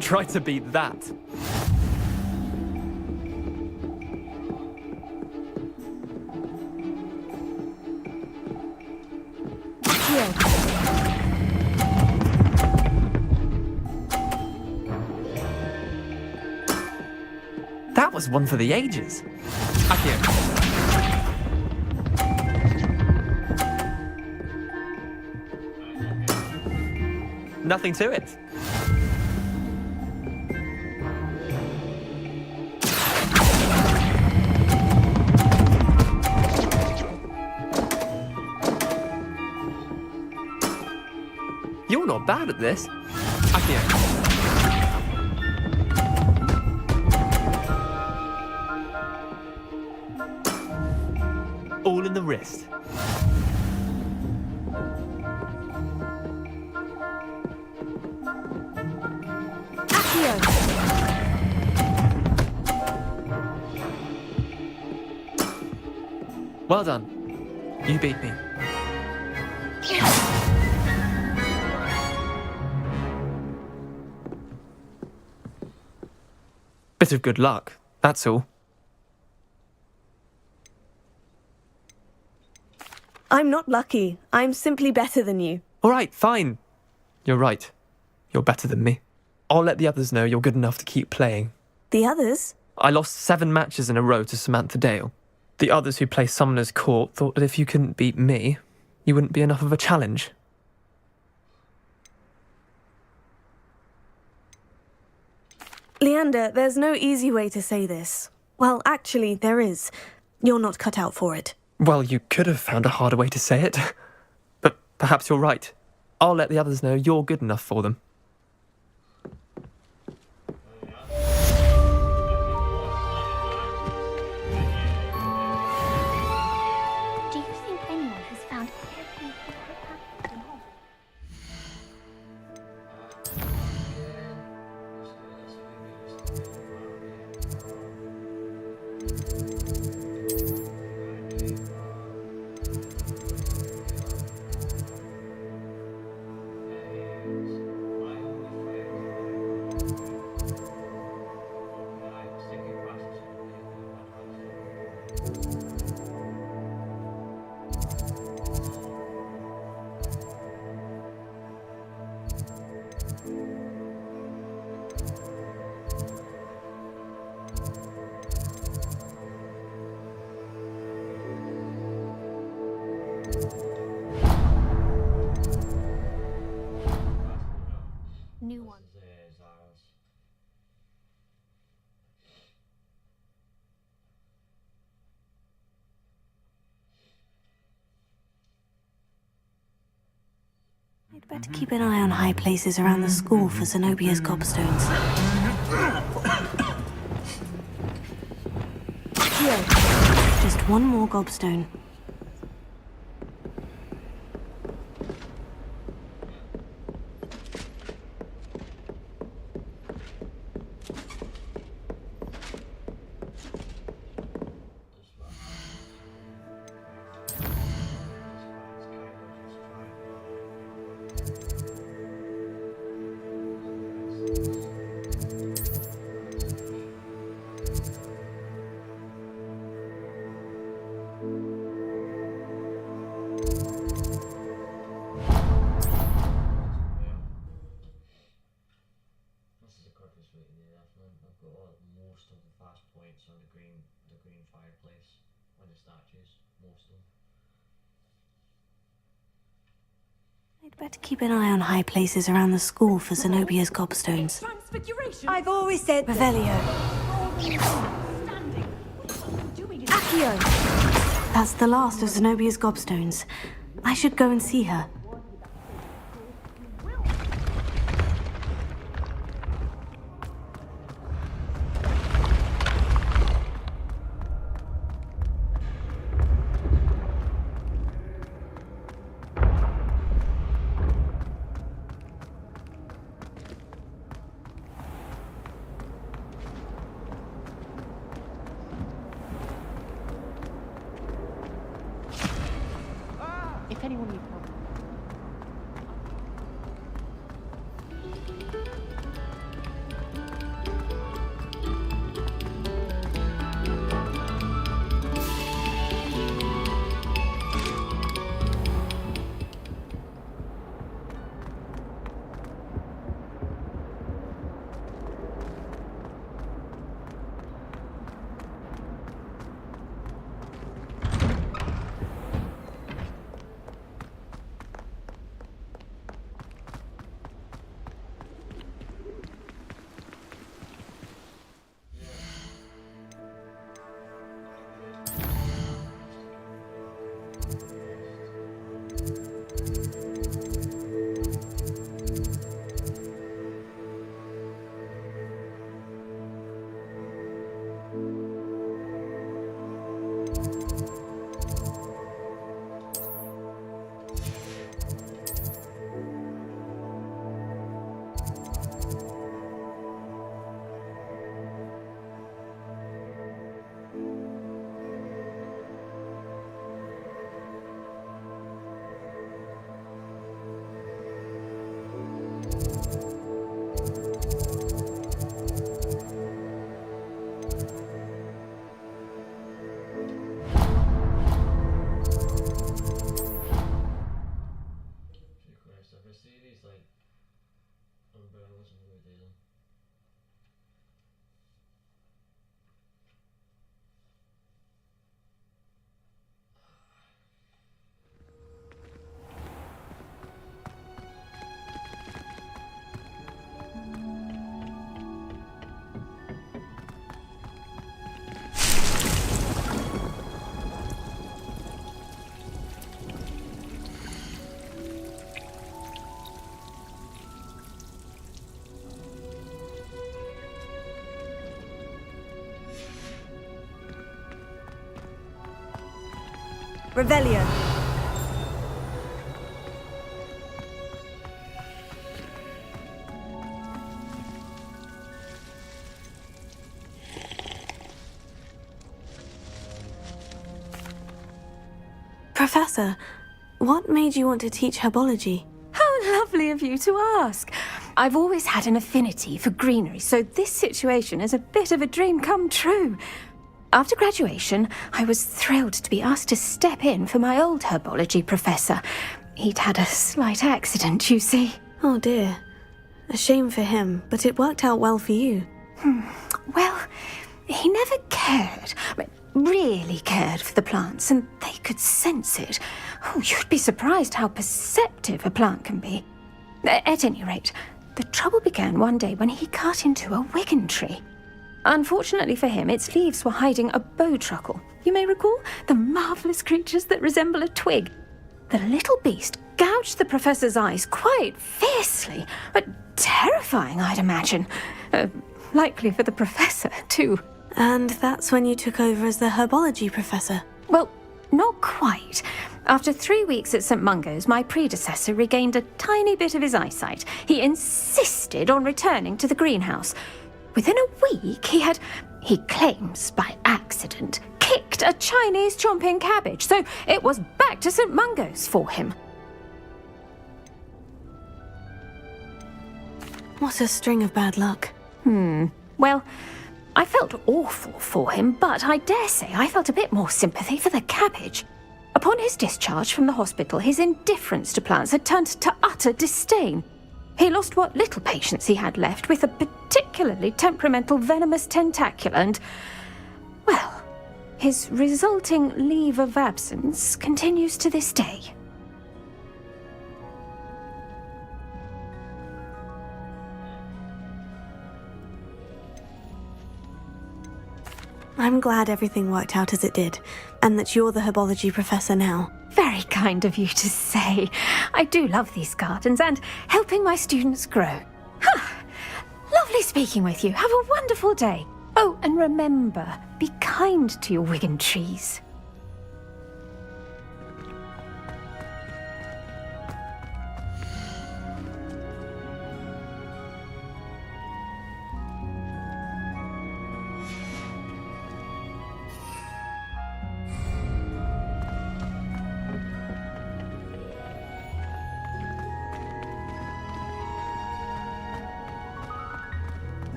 Try to beat that. That was one for the ages. Accio. Nothing to it. You're not bad at this. Accio. All in the wrist. Accio. Well done. You beat me. Bit of good luck, that's all. I'm not lucky. I'm simply better than you. All right, fine. You're right. You're better than me. I'll let the others know you're good enough to keep playing. The others? I lost 7 matches in a row to Samantha Dale. The others who play Summoner's Court thought that if you couldn't beat me, you wouldn't be enough of a challenge. Leander, there's no easy way to say this. Well, actually, there is. You're not cut out for it. Well, you could have found a harder way to say it. But perhaps you're right. I'll let the others know you're good enough for them. Do you think anyone has found everything? New one. Better keep an eye on high places around the school for Zenobia's gobstones. Here. Just one more gobstone. I'd better keep an eye on high places around the school for Zenobia's gobstones. I've always said Revelio. Accio. That's the last of Zenobia's gobstones. I should go and see her. If anyone needs help. Revelio. Professor, what made you want to teach herbology? How lovely of you to ask. I've always had an affinity for greenery, so this situation is a bit of a dream come true. After graduation, I was thrilled to be asked to step in for my old herbology professor. He'd had a slight accident, you see. Oh dear. A shame for him, but it worked out well for you. Well, he never cared, really cared for the plants, and they could sense it. Oh, you'd be surprised how perceptive a plant can be. At any rate, the trouble began one day when he cut into a wigan tree. Unfortunately for him, its leaves were hiding a bowtruckle. You may recall the marvellous creatures that resemble a twig. The little beast gouged the professor's eyes quite fiercely, but terrifying, I'd imagine. Likely for the professor, too. And that's when you took over as the herbology professor? Well, not quite. After 3 weeks at St. Mungo's, my predecessor regained a tiny bit of his eyesight. He insisted on returning to the greenhouse. Within a week, he claims by accident, kicked a Chinese chomping cabbage, so it was back to St. Mungo's for him. What a string of bad luck. Well, I felt awful for him, but I dare say I felt a bit more sympathy for the cabbage. Upon his discharge from the hospital, his indifference to plants had turned to utter disdain. He lost what little patience he had left with a particularly temperamental venomous tentacula and, well, his resulting leave of absence continues to this day. I'm glad everything worked out as it did, and that you're the herbology professor now. Very kind of you to say. I do love these gardens and helping my students grow. Lovely speaking with you. Have a wonderful day. Oh, and remember, be kind to your Wigan trees.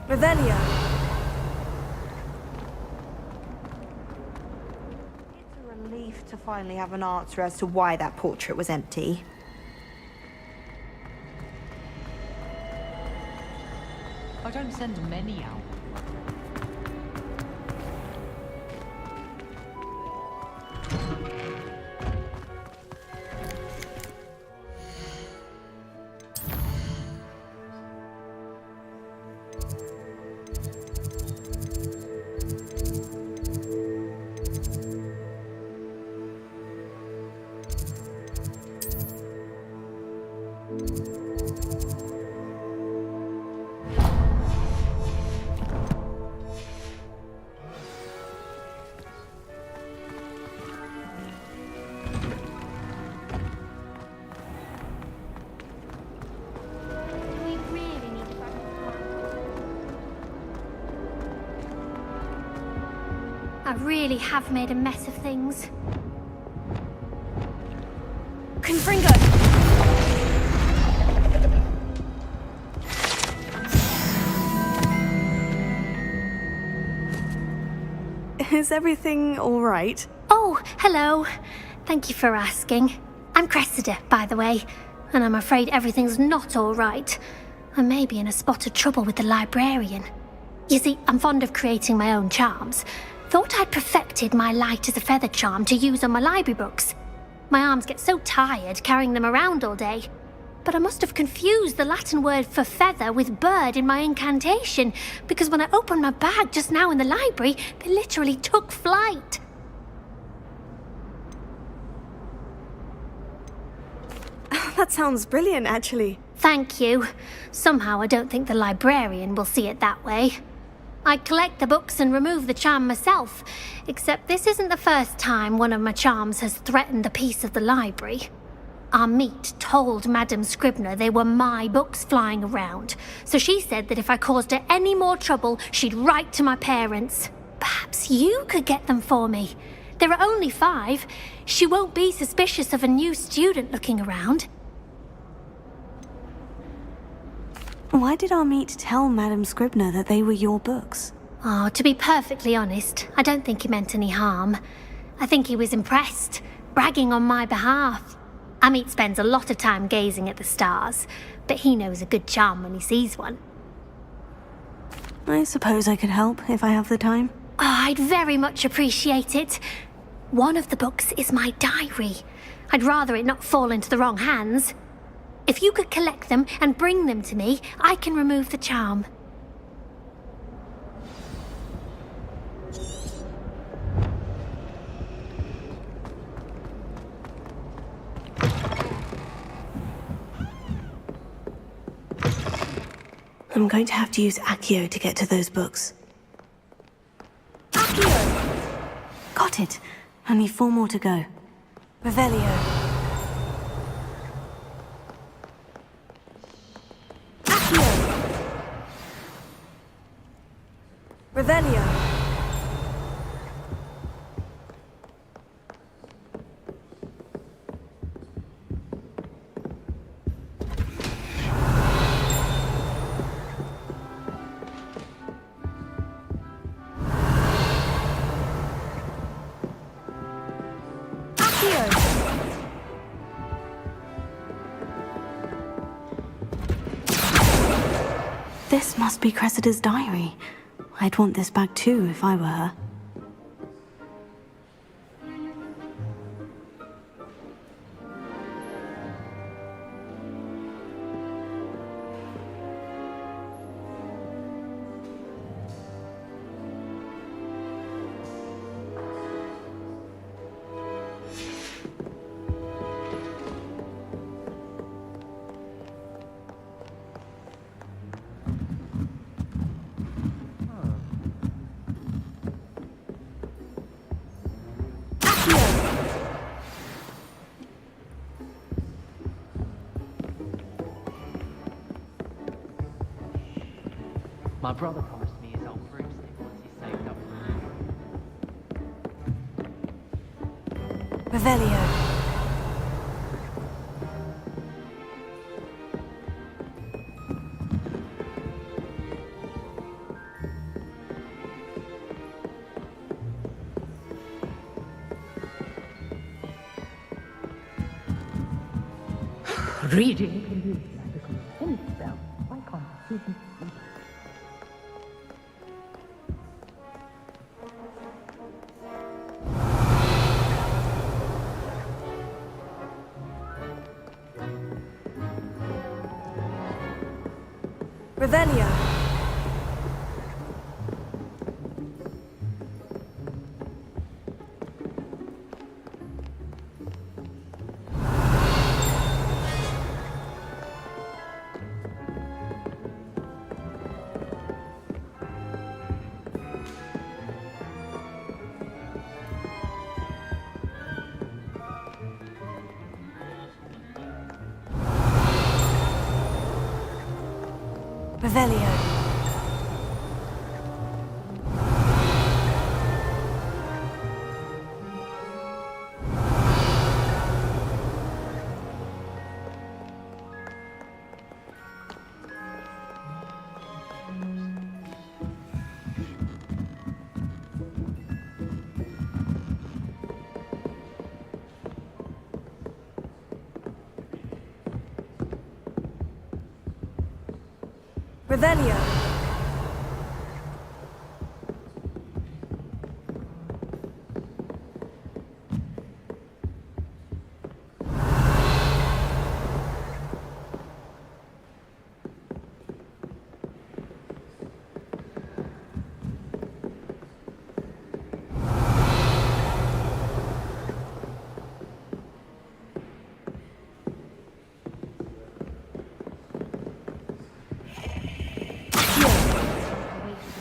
Revelio. It's a relief to finally have an answer as to why that portrait was empty. I don't send many out. I really have made a mess of things. Confringo! Is everything all right? Oh, hello. Thank you for asking. I'm Cressida, by the way, and I'm afraid everything's not all right. I may be in a spot of trouble with the librarian. You see, I'm fond of creating my own charms. Thought I'd perfected my light as a feather charm to use on my library books. My arms get so tired carrying them around all day. But I must have confused the Latin word for feather with bird in my incantation, because when I opened my bag just now in the library, they literally took flight. That sounds brilliant, actually. Thank you. Somehow I don't think the librarian will see it that way. I collect the books and remove the charm myself, except this isn't the first time one of my charms has threatened the peace of the library. Our meet told Madame Scribner they were my books flying around, so she said that if I caused her any more trouble, she'd write to my parents. Perhaps you could get them for me. There are only 5. She won't be suspicious of a new student looking around. Why did our meet tell Madame Scribner that they were your books? Oh, to be perfectly honest, I don't think he meant any harm. I think he was impressed, bragging on my behalf. Amit spends a lot of time gazing at the stars, but he knows a good charm when he sees one. I suppose I could help if I have the time. Oh, I'd very much appreciate it. One of the books is my diary. I'd rather it not fall into the wrong hands. If you could collect them and bring them to me, I can remove the charm. I'm going to have to use Accio to get to those books. Accio! Got it. Only 4 more to go. Revelio. Accio! Revelio. This must be Cressida's diary. I'd want this back too if I were her. My brother promised me his old broomstick once he's saved up for Revelio. Reading can be a magical pen spell. Why can't students read? Revelio. Revelio. Revelio.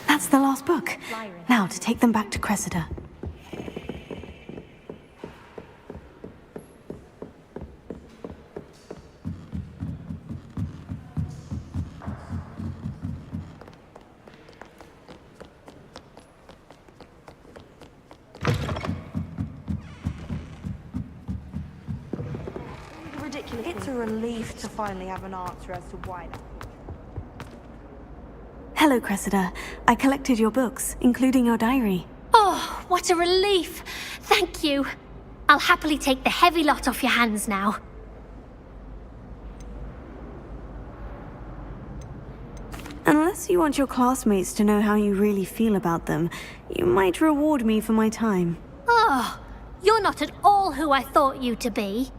That's the last book. Now to take them back to Cressida. It's a relief to finally have an answer as to why that. Hello, Cressida. I collected your books, including your diary. Oh, what a relief! Thank you. I'll happily take the heavy lot off your hands now. Unless you want your classmates to know how you really feel about them, you might reward me for my time. Oh, You're not at all who I thought you to be.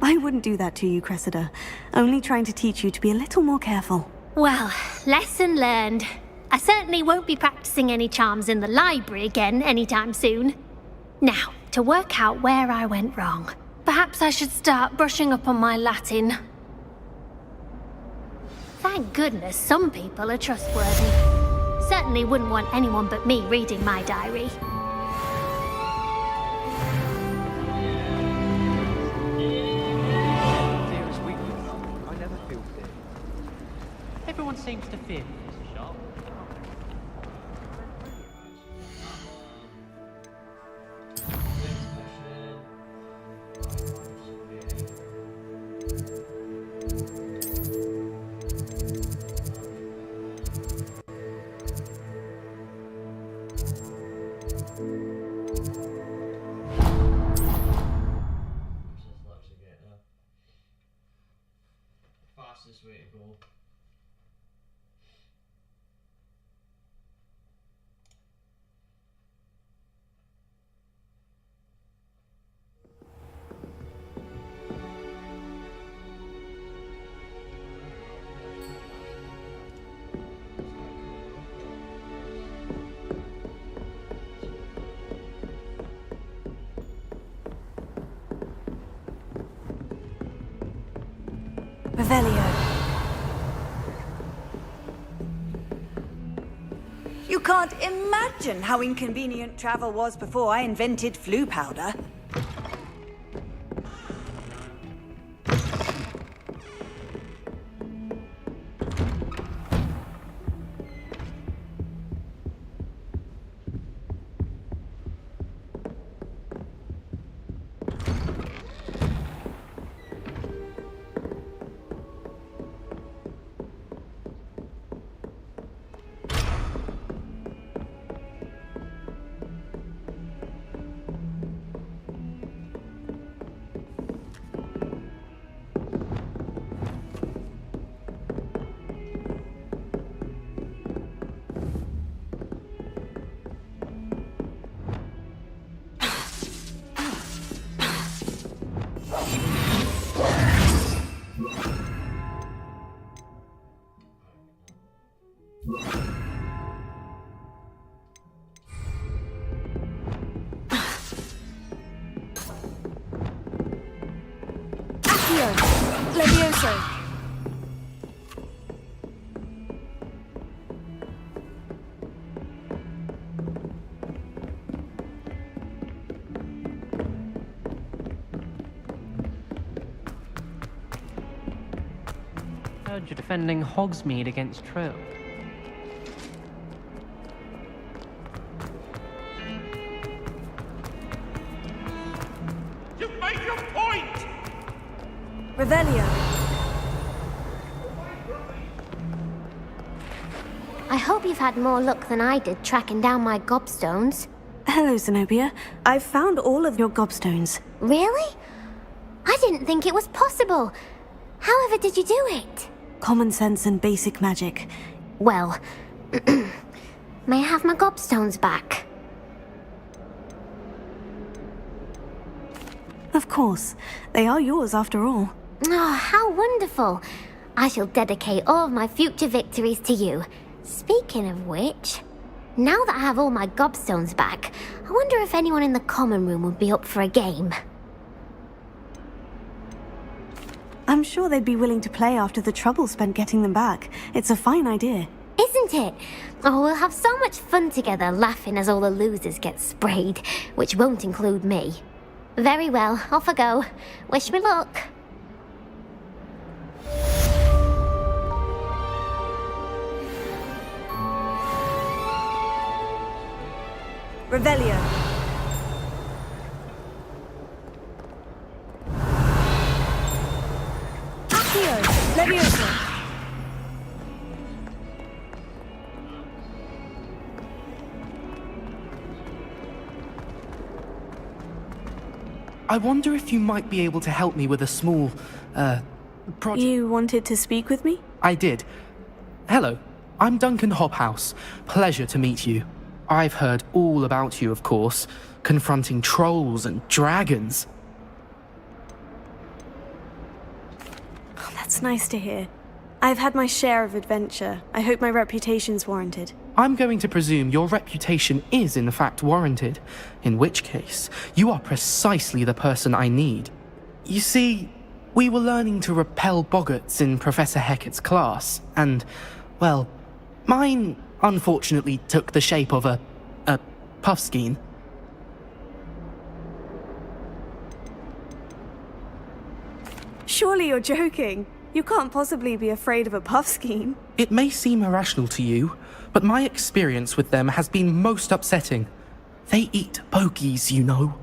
I wouldn't do that to you, Cressida. Only trying to teach you to be a little more careful. Well, lesson learned. I certainly won't be practicing any charms in the library again anytime soon. Now, to work out where I went wrong. Perhaps I should start brushing up on my Latin. Thank goodness some people are trustworthy. Certainly wouldn't want anyone but me reading my diary. I never feel fear. Everyone seems to fear me, Mr. Sharp. Fastest way to go. Revelio. You can't imagine how inconvenient travel was before I invented flu powder. Levioso. Heard you're defending Hogsmeade against Trill. You've made your point! Revelio. I hope you've had more luck than I did tracking down my gobstones. Hello, Zenobia. I've found all of your gobstones. Really? I didn't think it was possible. However did you do it? Common sense and basic magic. Well, may I have my gobstones back? Of course. They are yours after all. Oh, how wonderful. I shall dedicate all of my future victories to you. Speaking of which, now that I have all my gobstones back, I wonder if anyone in the common room would be up for a game. I'm sure they'd be willing to play after the trouble spent getting them back. It's a fine idea. Isn't it? Oh, we'll have so much fun together laughing as all the losers get sprayed, which won't include me. Very well, off I go. Wish me luck. Revelio. Accio. Levioso. I wonder if you might be able to help me with a small, project. You wanted to speak with me? I did. Hello, I'm Duncan Hobhouse. Pleasure to meet you. I've heard all about you, of course, confronting trolls and dragons. Oh, that's nice to hear. I've had my share of adventure. I hope my reputation's warranted. I'm going to presume your reputation is in fact warranted, in which case, you are precisely the person I need. You see, we were learning to repel boggarts in Professor Hecat's class, and, well, mine unfortunately took the shape of a puffskein. Surely you're joking. You can't possibly be afraid of a puffskein. It may seem irrational to you, but my experience with them has been most upsetting. They eat bogies, you know.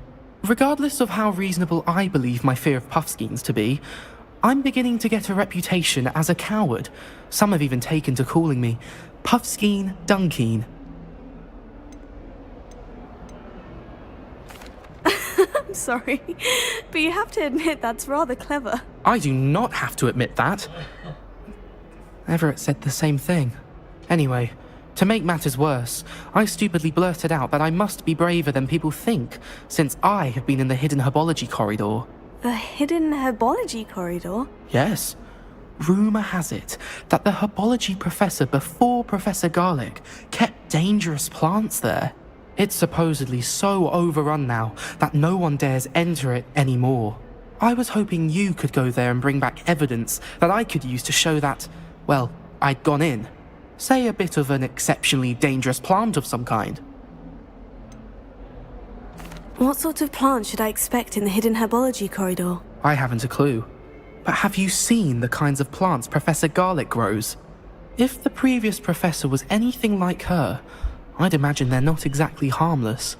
Regardless of how reasonable I believe my fear of puffskeins to be, I'm beginning to get a reputation as a coward. Some have even taken to calling me Puffskein Dunkeen. I'm sorry, but you have to admit that's rather clever. I do not have to admit that. Everett said the same thing. Anyway, to make matters worse, I stupidly blurted out that I must be braver than people think, since I have been in the hidden herbology corridor. The hidden herbology corridor? Yes. Rumour has it that the herbology professor before Professor Garlic kept dangerous plants there. It's supposedly so overrun now that no one dares enter it anymore. I was hoping you could go there and bring back evidence that I could use to show that, well, I'd gone in. Say a bit of an exceptionally dangerous plant of some kind. What sort of plant should I expect in the hidden herbology corridor? I haven't a clue. But have you seen the kinds of plants Professor Garlic grows? If the previous professor was anything like her, I'd imagine they're not exactly harmless.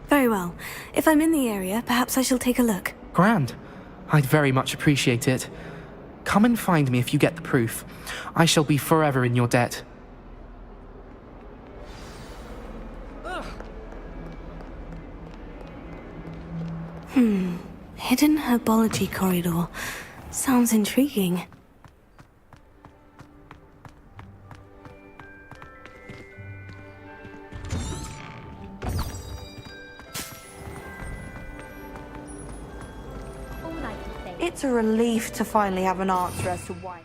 Very well. If I'm in the area, perhaps I shall take a look. Grand. I'd very much appreciate it. Come and find me if you get the proof. I shall be forever in your debt. Hidden herbology corridor. Sounds intriguing. It's a relief to finally have an answer as to why.